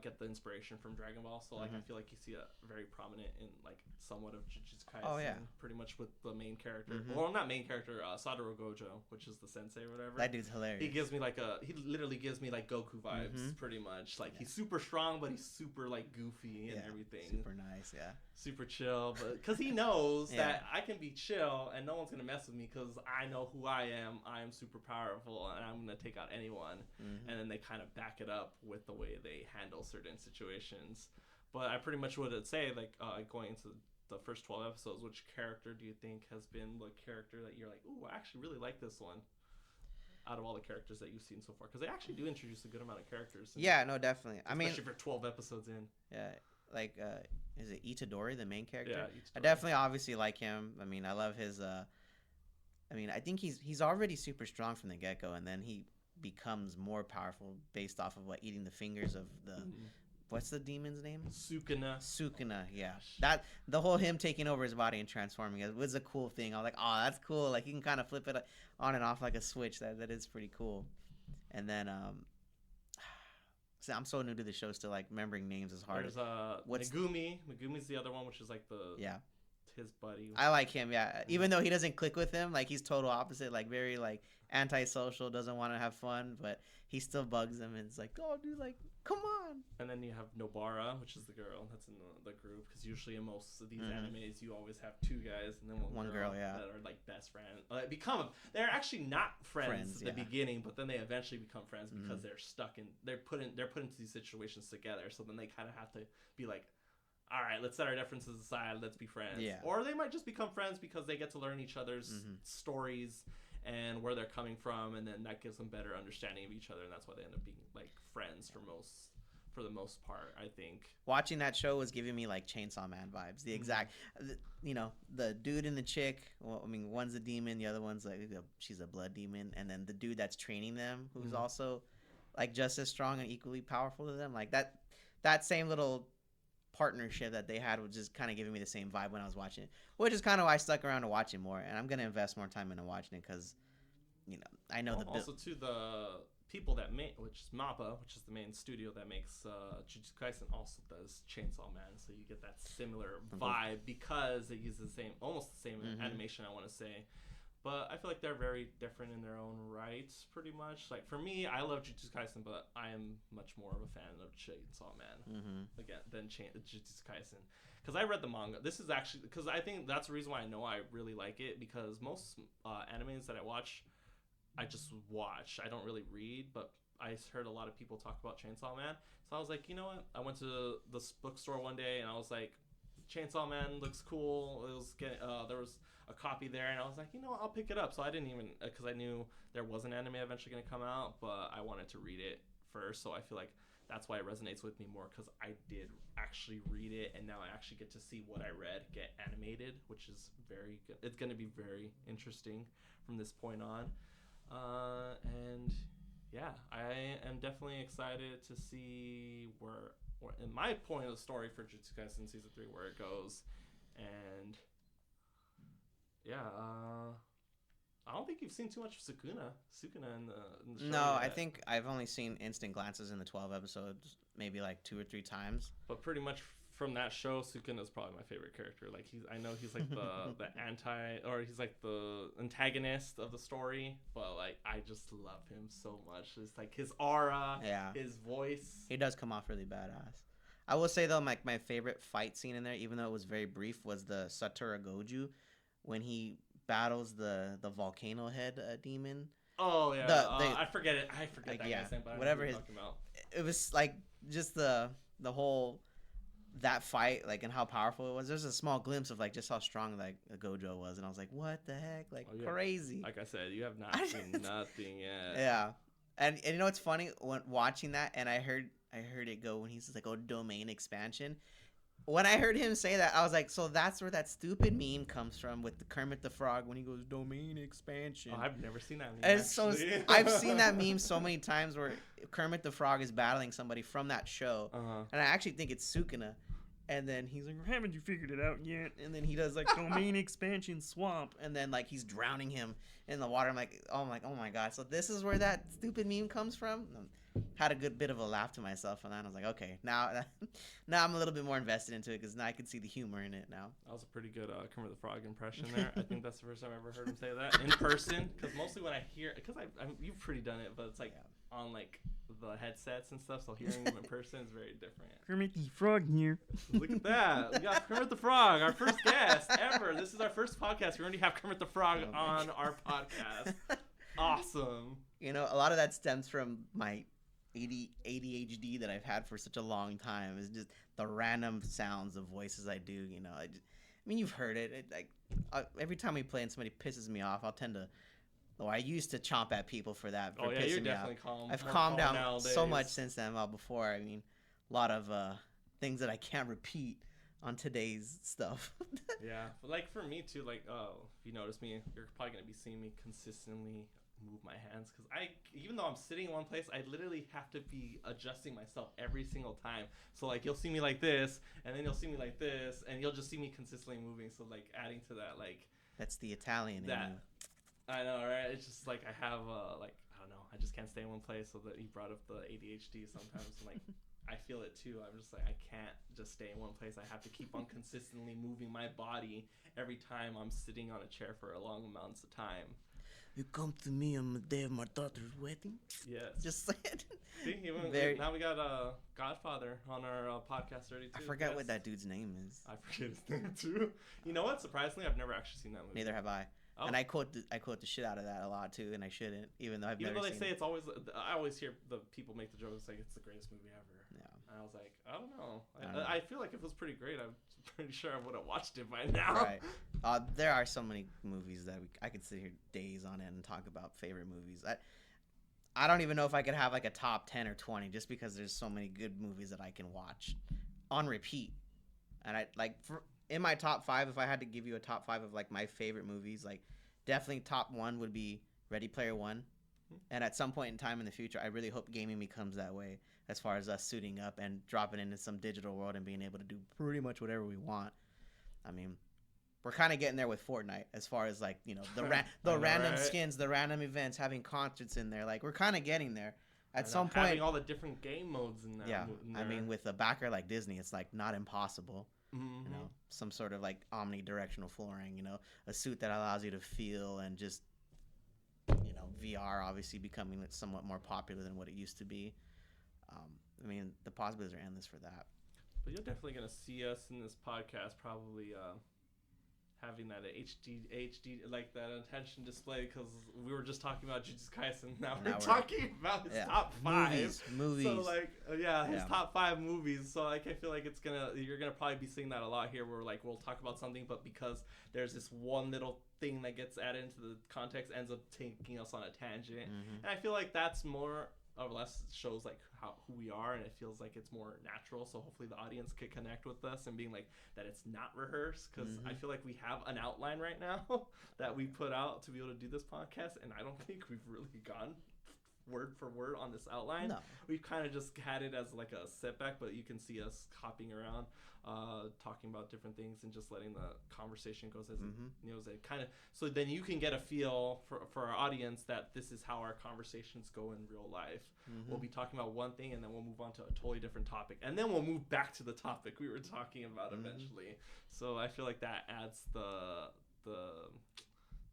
get the inspiration from Dragon Ball. So, like, I feel like you see it very prominent in, like, somewhat of Jujutsu Kaisen. Oh, yeah. Pretty much with the main character. Well, not main character, Satoru Gojo, which is the sensei or whatever. That dude's hilarious. He literally gives me, like, Goku vibes, pretty much. Like, he's super strong, but he's super, like, goofy and everything. Super nice, yeah. Super chill, but because he knows that I can be chill and no one's gonna mess with me because I know who I am. I am super powerful and I'm gonna take out anyone. And then they kind of back it up with the way they handle certain situations. But I pretty much would say, like, going into the first 12 episodes, which character do you think has been the character that you're like, ooh, I actually really like this one? Out of all the characters that you've seen so far, because they actually do introduce a good amount of characters. Yeah, no, definitely. Especially for 12 episodes in. Yeah. Like, is it Itadori, the main character? Yeah, Itadori. I definitely obviously like him. I mean, I love his, I think he's already super strong from the get-go, and then he becomes more powerful based off of, eating the fingers of the, what's the demon's name? Sukuna, yeah. That, the whole him taking over his body and transforming it was a cool thing. I was like, oh, that's cool. Like, you can kind of flip it on and off like a switch. That is pretty cool. And then, I'm so new to the show still, like, remembering names is hard. There's Megumi. Megumi's the other one, which is like his buddy. I like him, yeah. Even though he doesn't click with him, like, he's total opposite, like, very, like, antisocial, doesn't want to have fun, but he still bugs him, and it's like, oh, dude, like, come on. And then you have Nobara, which is the girl that's in the group, because usually in most of these animes, you always have 2 guys and then one girl that are, like, best friends. They're actually not friends at the beginning, but then they eventually become friends because they're put into these situations together, so then they kind of have to be like, all right, let's set our differences aside, let's be friends. Yeah. Or they might just become friends because they get to learn each other's stories and where they're coming from, and then that gives them better understanding of each other, and that's why they end up being, like, friends for the most part, I think. Watching that show was giving me like Chainsaw Man vibes. The exact, the dude and the chick. Well, I mean, one's a demon, the other one's like she's a blood demon, and then the dude that's training them, who's also like just as strong and equally powerful to them. Like that same little partnership that they had was just kind of giving me the same vibe when I was watching it, which is kind of why I stuck around to watch it more. And I'm gonna invest more time into watching it because, I know also to the people that make, which is MAPPA, which is the main studio that makes Jujutsu Kaisen, also does Chainsaw Man, so you get that similar vibe because it uses almost the same animation, I want to say. But I feel like they're very different in their own right, pretty much. Like for me, I love Jujutsu Kaisen, but I am much more of a fan of Chainsaw Man than Jujutsu Kaisen, because I read the manga. This is actually because I think that's the reason why I know I really like it, because most animes that I watch, I just watch. I don't really read, but I heard a lot of people talk about Chainsaw Man. So I was like, you know what? I went to the bookstore one day and I was like, Chainsaw Man looks cool. There was a copy there, and I was like, you know what? I'll pick it up. So I didn't even, because I knew there was an anime eventually going to come out, but I wanted to read it first. So I feel like that's why it resonates with me more, because I did actually read it, and now I actually get to see what I read get animated, which is very good. It's going to be very interesting from this point on. And yeah, I am definitely excited to see where in my point of the story for Jujutsu Kaisen season 3 where it goes. And yeah, I don't think you've seen too much of Sukuna in the show. No, yet. I think I've only seen instant glances in the 12 episodes, maybe like 2 or 3 times. But pretty much from that show, Sukuna is probably my favorite character. Like I know he's like he's like the antagonist of the story, but like I just love him so much. It's like his aura, his voice. He does come off really badass. I will say though, my favorite fight scene in there, even though it was very brief, was the Satura Goju when he battles the volcano head demon. Oh yeah, I forget it. I forget that guy's name, but whatever I know what you're talking about. It was like just the whole that fight, like, and how powerful it was. There's a small glimpse of like just how strong like Gojo was, and I was like, what the heck, like crazy. Like I said, you have not seen nothing yet. Yeah, and you know what's funny, when watching that, and I heard it go when he's like, oh, domain expansion. When I heard him say that, I was like, so that's where that stupid meme comes from with the Kermit the Frog when he goes domain expansion. Oh, I've never seen that meme. And so I've seen that meme so many times where Kermit the Frog is battling somebody from that show, and I actually think it's Sukuna. And then he's like, haven't you figured it out yet? And then he does like domain expansion swamp, and then like he's drowning him in the water. I'm like, oh my god! So this is where that stupid meme comes from. Had a good bit of a laugh to myself on that. I was like, okay, now I'm a little bit more invested into it because now I can see the humor in it now. That was a pretty good Kermit the Frog impression there. I think that's the first time I ever heard him say that in person. Because mostly when I hear, because you've pretty done it, but it's like on like the headsets and stuff. So hearing him in person is very different. Kermit the Frog here. Look at that. We got Kermit the Frog, our first guest ever. This is our first podcast. We already have Kermit the Frog on our podcast. Awesome. You know, a lot of that stems from my ADHD that I've had for such a long time. Is just the random sounds of voices I do. You know, I mean, you've heard it. Every time we play and somebody pisses me off, I'll tend to. Oh, I used to chomp at people for that. For you're me definitely off. calm. I've calmed down nowadays. So much since then. Well, before, I mean, a lot of things that I can't repeat on today's stuff. Yeah, but like for me too, like if you notice me, you're probably gonna be seeing me consistently move my hands because even though I'm sitting in one place, I literally have to be adjusting myself every single time. So like you'll see me like this, and then you'll see me like this, and you'll just see me consistently moving. So like adding to that, like that's the Italian in you. I know, right? It's just like I have like I don't know, I just can't stay in one place. So that you brought up the ADHD sometimes, like I feel it too. I'm just like I can't just stay in one place. I have to keep on consistently moving my body every time I'm sitting on a chair for a long amounts of time. You come to me on the day of my daughter's wedding? Yes. Just said. See, now we got Godfather on our podcast already, too. I forgot what that dude's name is. I forget his name, too. You know what? Surprisingly, I've never actually seen that movie. Neither have I. Oh. And I quote the shit out of that a lot, too, and I shouldn't, even though I've never seen it. Even though they say it's always... I always hear the people make the jokes like, it's the greatest movie ever. Yeah. And I was like, I don't know. I feel like if it was pretty great, I'm pretty sure I would have watched it by now. Right. There are so many movies that I could sit here days on end and talk about favorite movies. I don't even know if I could have like a top 10 or 20 just because there's so many good movies that I can watch on repeat. And I like in my top 5, if I had to give you a top 5 of like my favorite movies, like definitely top 1 would be Ready Player One. And at some point in time in the future, I really hope gaming becomes that way, as far as us suiting up and dropping into some digital world and being able to do pretty much whatever we want. I mean, we're kind of getting there with Fortnite, as far as like, you know, the random skins, the random events, having concerts in there. Like, we're kind of getting there. At some point, having all the different game modes in there. Yeah, I mean, with a backer like Disney, it's like not impossible. Mm-hmm. You know, some sort of like omnidirectional flooring. You know, a suit that allows you to feel, and just, you know, VR obviously becoming somewhat more popular than what it used to be. I mean, the possibilities are endless for that. But you're definitely gonna see us in this podcast probably having that HD like that attention display, because we were just talking about Jujutsu Kaisen. Now we're talking about his top 5 movies. So like his top 5 movies. So like I feel like you're gonna probably be seeing that a lot here, where like we'll talk about something, but because there's this one little thing that gets added into the context, ends up taking us on a tangent. And I feel like that's more or less shows like who we are, and it feels like it's more natural. So hopefully the audience could connect with us and being like that it's not rehearsed, because I feel like we have an outline right now that we put out to be able to do this podcast, and I don't think we've really gone word for word on this outline. No. We've kind of just had it as like a setback, but you can see us hopping around, talking about different things and just letting the conversation go as it, you know, as it kind of, so then you can get a feel for our audience that this is how our conversations go in real life. We'll be talking about one thing, and then we'll move on to a totally different topic, and then we'll move back to the topic we were talking about eventually. So I feel like that adds the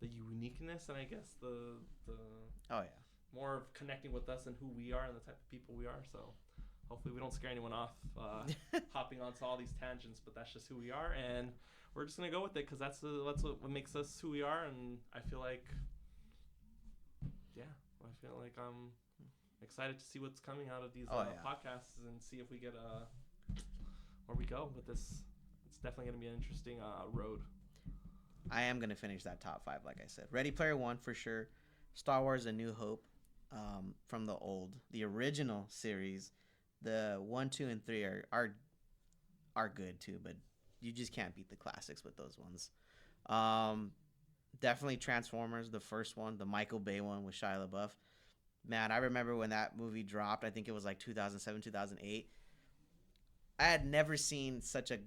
uniqueness, and I guess the more of connecting with us and who we are and the type of people we are. So hopefully we don't scare anyone off hopping onto all these tangents, but that's just who we are, and we're just gonna go with it, because that's what makes us who we are. And I feel like I'm excited to see what's coming out of these podcasts, and see if we get where we go with this. It's definitely gonna be an interesting road. I am gonna finish that top 5, like I said. Ready Player One for sure. Star Wars: A New Hope, from the original series. The 1, 2, and 3 are good too, but you just can't beat the classics with those ones. Definitely Transformers, the first one, the Michael Bay one with Shia LaBeouf. Man, I remember when that movie dropped. I think it was like 2007, 2008. I had never seen such a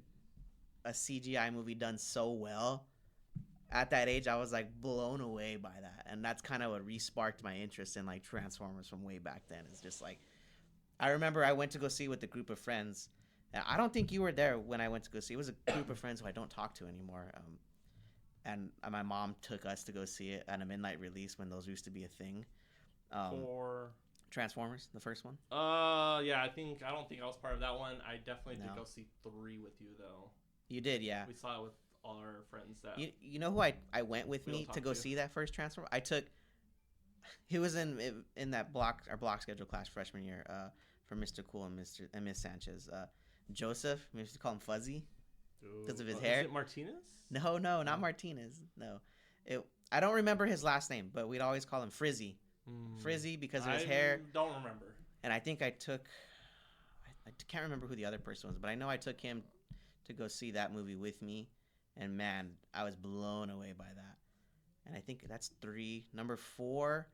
CGI movie done so well. At that age, I was like blown away by that, and that's kind of what re-sparked my interest in like Transformers from way back then. It's just like, I remember I went to go see it with a group of friends, and I don't think you were there when I went to go see it. It was a group of friends who I don't talk to anymore, and my mom took us to go see it at a midnight release when those used to be a thing. For Transformers, the first one. Yeah, I don't think I was part of that one. I definitely did go see 3 with you though. You did, yeah. We saw it with all our friends. That you know who I went with me to go see that first Transformer? He was in that our block schedule class freshman year, for Mr. Cool and Miss Sanchez. Joseph, we used to call him Fuzzy because of his hair. Is it Martinez? No, not Martinez. No, I don't remember his last name, but we'd always call him Frizzy. Frizzy because of his hair. Don't remember. And I think I can't remember who the other person was, but I know I took him to go see that movie with me, and man, I was blown away by that. And I think that's 3. Number 4.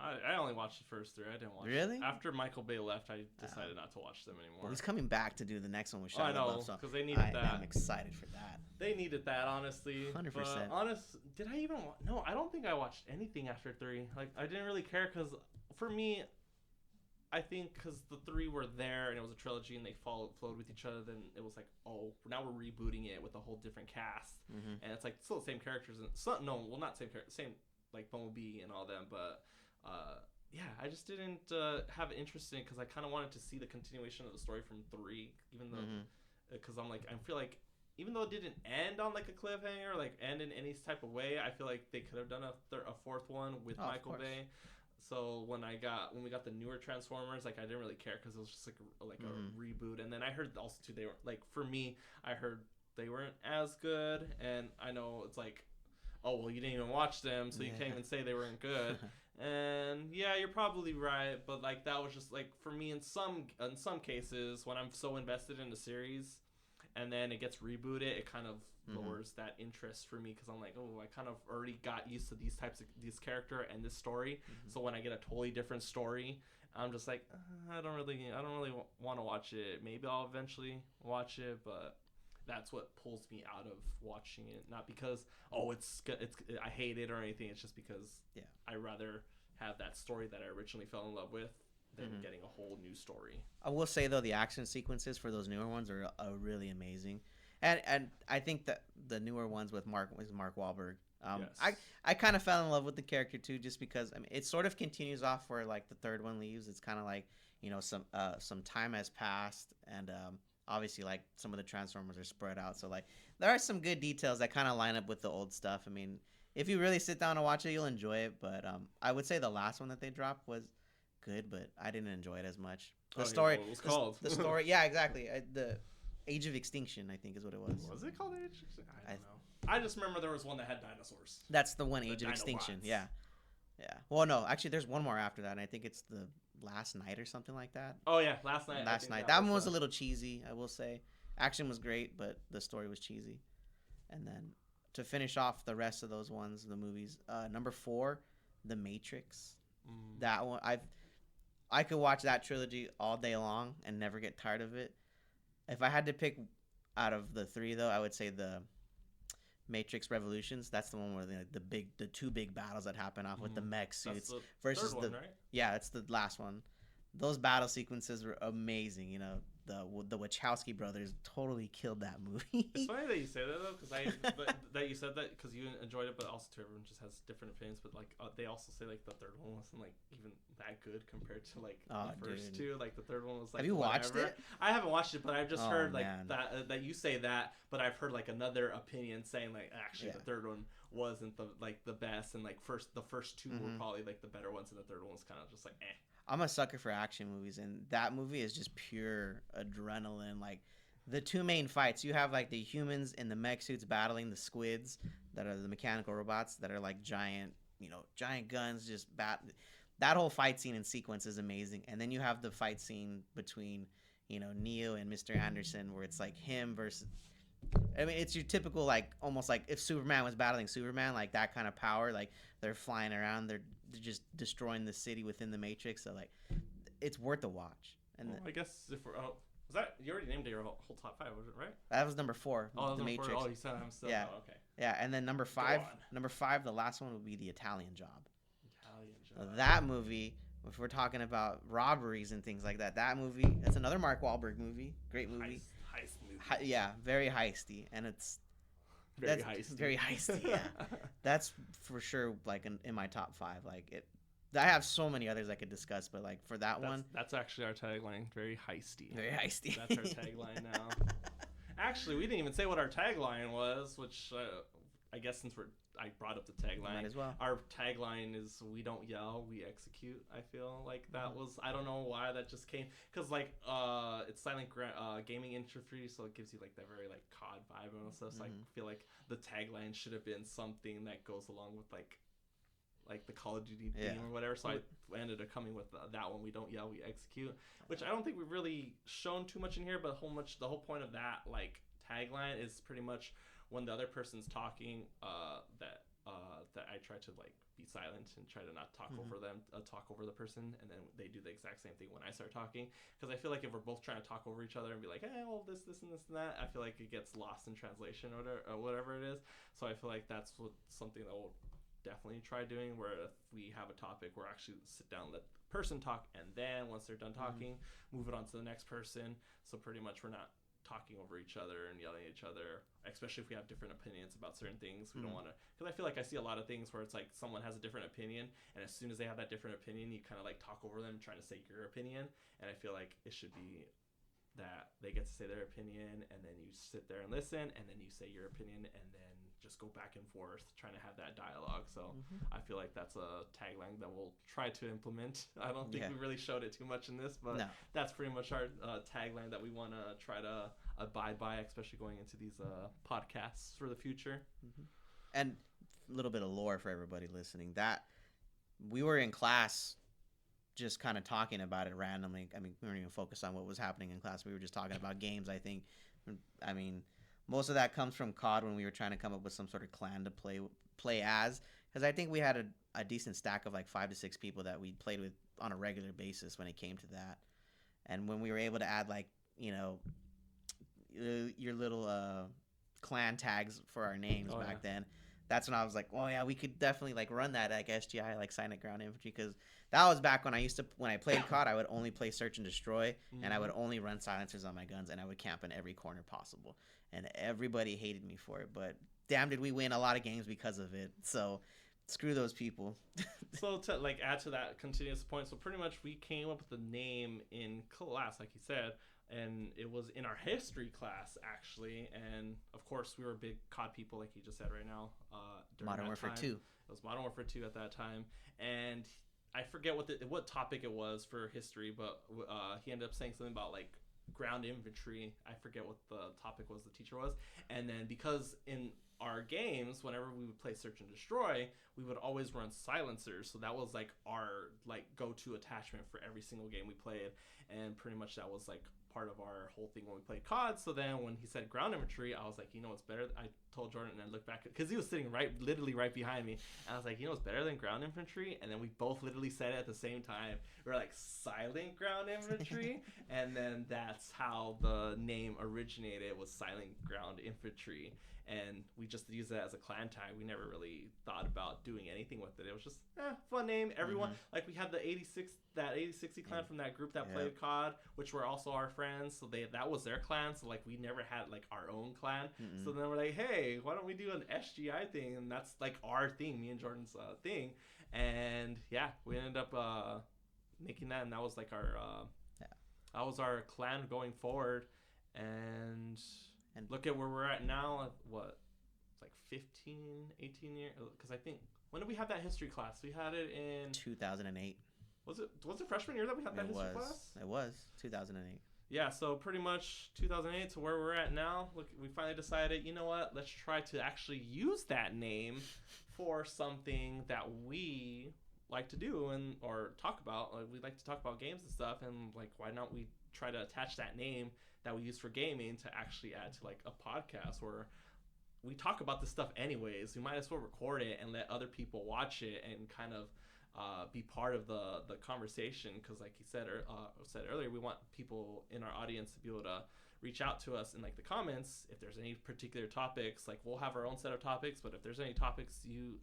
I only watched the first 3. I didn't watch. Really? After Michael Bay left, I decided not to watch them anymore. Well, he's coming back to do the next one with Shia LaBeouf. I know, because they needed that. I'm excited for that. They needed that, honestly. 100%. Did I even? No, I don't think I watched anything after 3. Like, I didn't really care, because for me, I think because the 3 were there and it was a trilogy and they flowed with each other, then it was like, oh, now we're rebooting it with a whole different cast, and it's like still the same characters and not same like Bumblebee and all them, but yeah, I just didn't have interest in it, because I kind of wanted to see the continuation of the story from 3, even though because I feel like even though it didn't end on like a cliffhanger, like end in any type of way, I feel like they could have done a 4th one with Michael Bay. So when we got the newer Transformers, like I didn't really care, because it was just like a reboot. And then I heard also too, they were like, for me, I heard they weren't as good. And I know it's like, oh well, you didn't even watch them, so you can't even say they weren't good. And yeah, you're probably right, but like that was just like for me in some cases when I'm so invested in the series, and then it gets rebooted, it kind of lowers that interest for me because I'm like, oh, I kind of already got used to these types of this character and this story. So when I get a totally different story, I'm just like, I don't really want to watch it. Maybe I'll eventually watch it, but that's what pulls me out of watching it. Not because it's I hate it or anything. It's just because I rather have that story that I originally fell in love with than getting a whole new story. I will say though, the action sequences for those newer ones are really amazing, and I think that the newer ones with Mark Wahlberg. I kind of fell in love with the character too, just because I mean it sort of continues off where like the third one leaves. It's kind of like some time has passed, and obviously like some of the Transformers are spread out, so like there are some good details that kind of line up with the old stuff. I mean, if you really sit down and watch it, you'll enjoy it. But I would say the last one that they dropped was good, but I didn't enjoy it as much. The story, what was called? The story, yeah, exactly. The Age of Extinction, I think, is what it was. Was it called Age of Extinction? I don't know. I just remember there was one that had dinosaurs. That's the one, Age of Extinction. Yeah. Well, no, actually, there's one more after that, and I think it's the Last Night or something like that. Oh yeah, Last Night. That one was a little cheesy, I will say. Action was great, but the story was cheesy. And then to finish off the rest of those ones, the movies, number 4, The Matrix. That one, I could watch that trilogy all day long and never get tired of it. If I had to pick out of the 3, though, I would say the Matrix Revolutions. That's the one where the two big battles that happen off with the mech suits versus third one, right? Yeah, that's the last one. Those battle sequences were amazing. You know, the Wachowski brothers totally killed that movie. It's funny that you say that though, because that you said that because you enjoyed it, but also too, everyone just has different opinions. But like they also say like the third one wasn't like even that good compared to like the first two. Like the third one was like. Have you watched it? I haven't watched it, but I've just heard like that you say that. But I've heard like another opinion saying like actually the third one wasn't the best, and like the first two were probably like the better ones, and the third one was kind of just like eh. I'm a sucker for action movies, and that movie is just pure adrenaline. Like the two main fights, you have like the humans in the mech suits battling the squids that are the mechanical robots that are like giant guns. Just that whole fight scene and sequence is amazing. And then you have the fight scene between Neo and Mr. Anderson, where it's like him versus. I mean, it's your typical like almost like if Superman was battling Superman, like that kind of power. Like they're flying around, they're just destroying the city within the Matrix. So like, it's worth a watch. And I guess if we're was that you already named your whole top 5, was it right? That was number 4. Oh, the Matrix. 4. Oh, you said I'm still. Yeah. Oh, okay. Yeah, and then number 5, the last one would be The Italian Job. Italian Job. That movie. If we're talking about robberies and things like that, that movie, that's another Mark Wahlberg movie. Great movie. Heist movie. Yeah, very heisty, and it's very heisty. Very heisty. Yeah, that's for sure. Like in my top 5. Like it, I have so many others I could discuss, but like for that's one, that's actually our tagline. Very heisty. Very heisty. That's our tagline now. Actually, we didn't even say what our tagline was, which I guess since I brought up the tagline. Might as well. Our tagline is "We don't yell, we execute." I feel like that was, I don't know why that just came, because like it's Silent Gaming Infantry, so it gives you like that very like COD vibe and stuff. So I feel like the tagline should have been something that goes along with like the Call of Duty theme or whatever. So I ended up coming with that one. We don't yell, we execute, which I don't think we've really shown too much in here. But the whole point of that like tagline is pretty much when the other person's talking, that I try to like be silent and try to not talk over them, talk over the person, and then they do the exact same thing when I start talking. Because I feel like if we're both trying to talk over each other and be like, hey, well, this, and this, and that, I feel like it gets lost in translation or whatever it is. So I feel like that's something that we'll definitely try doing, where if we have a topic, we're actually sit down, let the person talk, and then once they're done talking, move it on to the next person. So pretty much we're not talking over each other and yelling at each other, especially if we have different opinions about certain things. We don't want to, because I feel like I see a lot of things where it's like someone has a different opinion, and as soon as they have that different opinion, you kind of like talk over them trying to say your opinion. And I feel like it should be that they get to say their opinion, and then you sit there and listen, and then you say your opinion, and then just go back and forth trying to have that dialogue. So I feel like that's a tagline that we'll try to implement. I don't think we really showed it too much in this, but that's pretty much our tagline that we want to try to abide by, especially going into these podcasts for the future. And little bit of lore for everybody listening. That we were in class just kind of talking about it randomly. I mean, we weren't even focused on what was happening in class. We were just talking about games, I think. I mean, most of that comes from COD when we were trying to come up with some sort of clan to play as. Because I think we had a decent stack of like 5 to 6 people that we played with on a regular basis when it came to that. And when we were able to add like, your little clan tags for our names back then, that's when I was like, oh yeah, we could definitely like run that like SGI, like Silent Ground Infantry, because that was back when when I played COD, I would only play Search and Destroy, and I would only run silencers on my guns, and I would camp in every corner possible, and everybody hated me for it, but damn, did we win a lot of games because of it. So screw those people. So to like add to that continuous point, so pretty much we came up with the name in class, like you said, and it was in our history class actually, and of course we were big COD people, like you just said right now. Modern Warfare 2. It was Modern Warfare 2 at that time, and I forget what topic it was for history, but he ended up saying something about like ground infantry. I forget what the topic was, the teacher was, and then because in our games, whenever we would play Search and Destroy, we would always run silencers, so that was like our like go-to attachment for every single game we played, and pretty much that was like part of our whole thing when we played COD. So then when he said ground infantry, I was like, what's better? I told Jordan, and I looked back because he was sitting literally right behind me, and I was like, what's better than ground infantry? And then we both literally said it at the same time. We were like, silent ground infantry. And then that's how the name originated, was silent ground infantry, and we just used it as a clan tag. We never really thought about doing anything with it. It was just fun name. Everyone, like we had the 8060 clan from that group that played COD, which were also our friends, so that was their clan, so like we never had like our own clan. So then we're like, hey, why don't we do an SGI thing? And that's like our thing, me and Jordan's thing. And yeah, we ended up making that, and that was like our that was our clan going forward. And look at where we're at now. What, like 15, 18 years? Because I think, when did we have that history class? We had it in 2008. Was it freshman year that we had that history class? It was 2008. Yeah, so pretty much 2008 to where we're at now. Look, we finally decided, what? Let's try to actually use that name for something that we like to do or talk about. Like, we like to talk about games and stuff, and like, why not we try to attach that name that we use for gaming to actually add to like a podcast where we talk about this stuff anyways. We might as well record it and let other people watch it and kind of be part of the conversation, because like you said earlier, we want people in our audience to be able to reach out to us in like the comments if there's any particular topics. Like, we'll have our own set of topics, but if there's any topics you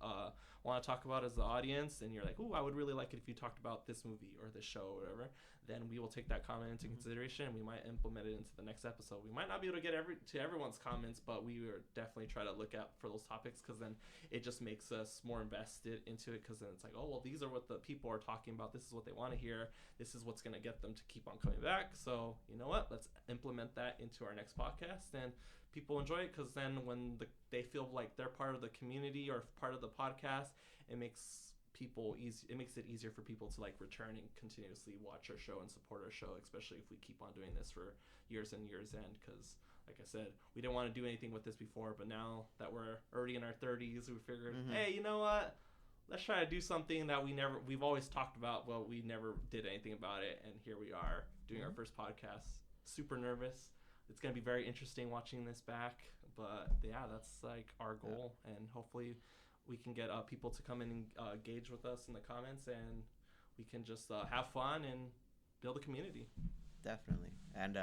want to talk about as the audience, and you're like, I would really like it if you talked about this movie or this show or whatever, then we will take that comment into consideration, and we might implement it into the next episode. We might not be able to get to everyone's comments, but we will definitely try to look out for those topics, because then it just makes us more invested into it, because then it's like, these are what the people are talking about. This is what they want to hear. This is what's going to get them to keep on coming back. So you know what? Let's implement that into our next podcast, and people enjoy it, because then when they feel like they're part of the community or part of the podcast, it makes it easier for people to like return and continuously watch our show and support our show, especially if we keep on doing this for years and years end. Because like I said, we didn't want to do anything with this before, but now that we're already in our 30s, we figured, hey, you know what, let's try to do something that we've always talked about, but we never did anything about it. And here we are doing our first podcast. Super nervous. It's going to be very interesting watching this back, but yeah, that's like our goal. And hopefully we can get people to come in and engage with us in the comments, and we can just have fun and build a community. Definitely. And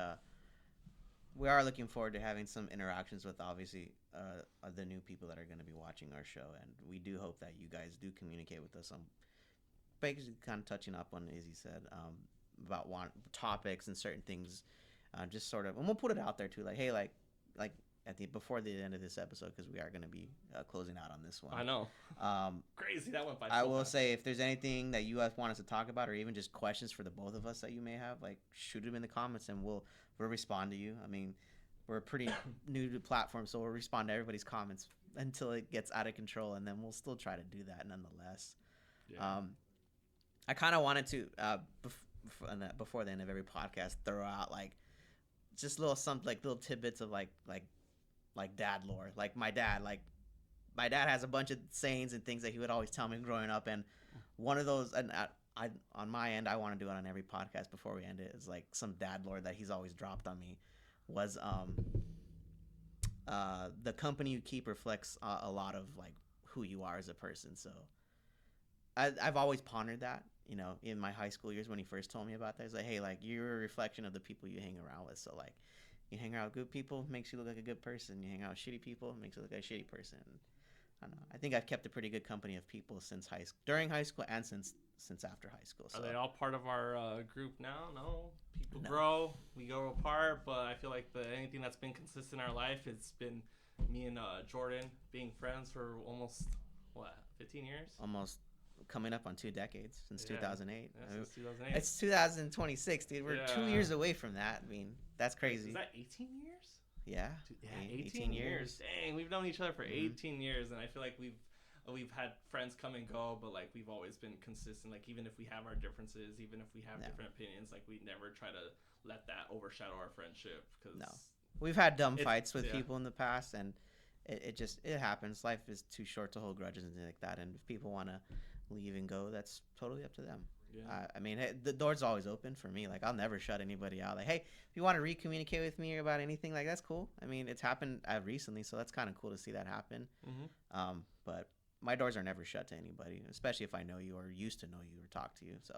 we are looking forward to having some interactions with, obviously, the new people that are going to be watching our show. And we do hope that you guys do communicate with us on basically kind of touching up on, as he said, about topics and certain things. Just sort of, and we'll put it out there too, like, hey, like before the end of this episode, because we are going to be closing out on this one. I know. Crazy, that went by. I will say, if there's anything that you guys want us to talk about, or even just questions for the both of us that you may have, like, shoot them in the comments, and we'll respond to you. I mean, we're pretty new to the platform, so we'll respond to everybody's comments until it gets out of control, and then we'll still try to do that nonetheless. Yeah. I kind of wanted to before the end of every podcast throw out like just little tidbits of like dad lore. Like, my dad, like, my dad has a bunch of sayings and things that he would always tell me growing up, and one of those, and I on my end, I want to do it on every podcast before we end it, is like some dad lore that he's always dropped on me was the company you keep reflects a lot of like who you are as a person. So I've always pondered that, you know, in my high school years when he first told me about that. He's like, hey, like you're a reflection of the people you hang around with. So like you hang around with good people, makes you look like a good person. You hang out with shitty people, makes you look like a shitty person. I don't know. I think I've kept a pretty good company of people since during high school, and since after high school. So. Are they all part of our group now? No. People No. grow, we go apart, but I feel like anything that's been consistent in our life, it's been me and Jordan being friends for almost 15 years? Almost coming up on 2 decades since 2008. Yeah, since 2008. It's 2026, dude. We're 2 years away from that. I mean, that's crazy. Is that 18 years? Yeah. 18 years. Dang, we've known each other for 18 years, and I feel like we've had friends come and go, but like we've always been consistent. Like even if we have our differences, even if we have different opinions, like we never try to let that overshadow our friendship. Cause no, we've had dumb fights with people in the past, and it happens. Life is too short to hold grudges and things like that. And if people want to leave and go, that's totally up to them. Yeah. I mean, the door's always open for me. Like I'll never shut anybody out. Like, hey, if you want to recommunicate with me about anything, like that's cool. I mean, it's happened recently, so that's kind of cool to see that happen. Mm-hmm. But my doors are never shut to anybody, especially if I know you or used to know you or talk to you. So,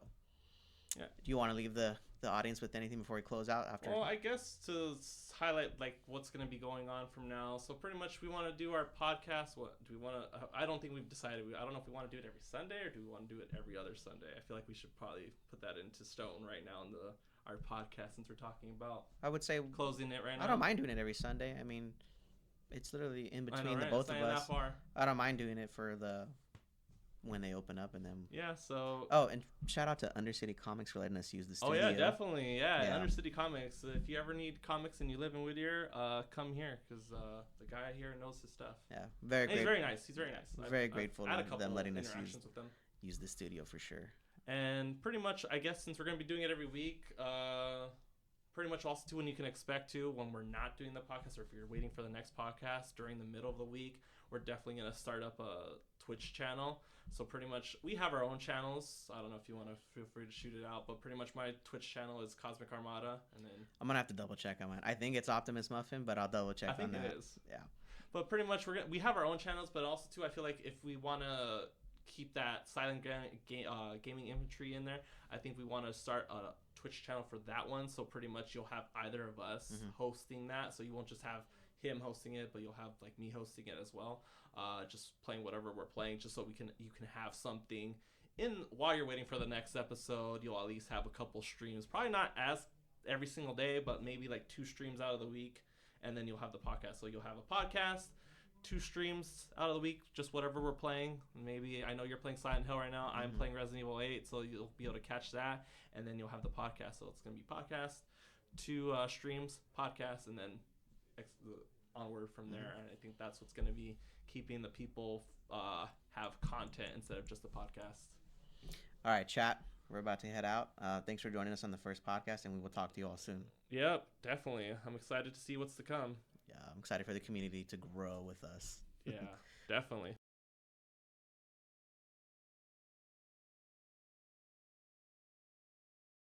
yeah. Do you want to leave the audience with anything before we close out? After? Well, I guess to highlight like what's going to be going on from now. So pretty much we want to do our podcast. What do we want to? I don't think we've decided. I don't know if we want to do it every Sunday or do we want to do it every other Sunday. I feel like we should probably put that into stone right now in our podcast since we're talking about. I would say closing it right now. I don't mind doing it every Sunday. I mean, it's literally in between the both of us. I don't mind doing it for when they open up and then. Yeah. So. Oh, and shout out to Undercity Comics for letting us use the studio. Oh yeah, definitely. Yeah. Undercity Comics. If you ever need comics and you live in Whittier, come here because the guy here knows his stuff. Yeah, very. He's very nice. He's very nice. Very grateful to them letting us use the studio for sure. And pretty much, I guess since we're gonna be doing it every week, pretty much also too when you can expect to when we're not doing the podcast or if you're waiting for the next podcast during the middle of the week, we're definitely gonna start up a Twitch channel. So pretty much we have our own channels. I don't know if you want to feel free to shoot it out, but pretty much my Twitch channel is Cosmic Armada, and then I'm gonna have to double check on mine. I think it's Optimus Muffin, but I'll double check on that. I think it is. Yeah. But pretty much we have our own channels, but also too I feel like if we want to keep that Silent Gaming Infantry in there, I think we want to start a Twitch channel for that one. So pretty much you'll have either of us hosting that, so you won't just have him hosting it, but you'll have like me hosting it as well. Just playing whatever we're playing, just so you can have something in while you're waiting for the next episode. You'll at least have a couple streams, probably not as every single day, but maybe like 2 streams out of the week, and then you'll have the podcast. So you'll have a podcast, 2 streams out of the week, just whatever we're playing. Maybe I know you're playing Silent Hill right now. I'm playing Resident Evil 8, so you'll be able to catch that, and then you'll have the podcast. So it's gonna be podcast, 2 streams, podcast, and then onward from there. And I think that's what's gonna be keeping the people have content instead of just the podcast. All right, chat. We're about to head out. Thanks for joining us on the first podcast, and we will talk to you all soon. Yep, definitely. I'm excited to see what's to come. Yeah, I'm excited for the community to grow with us. Yeah, definitely.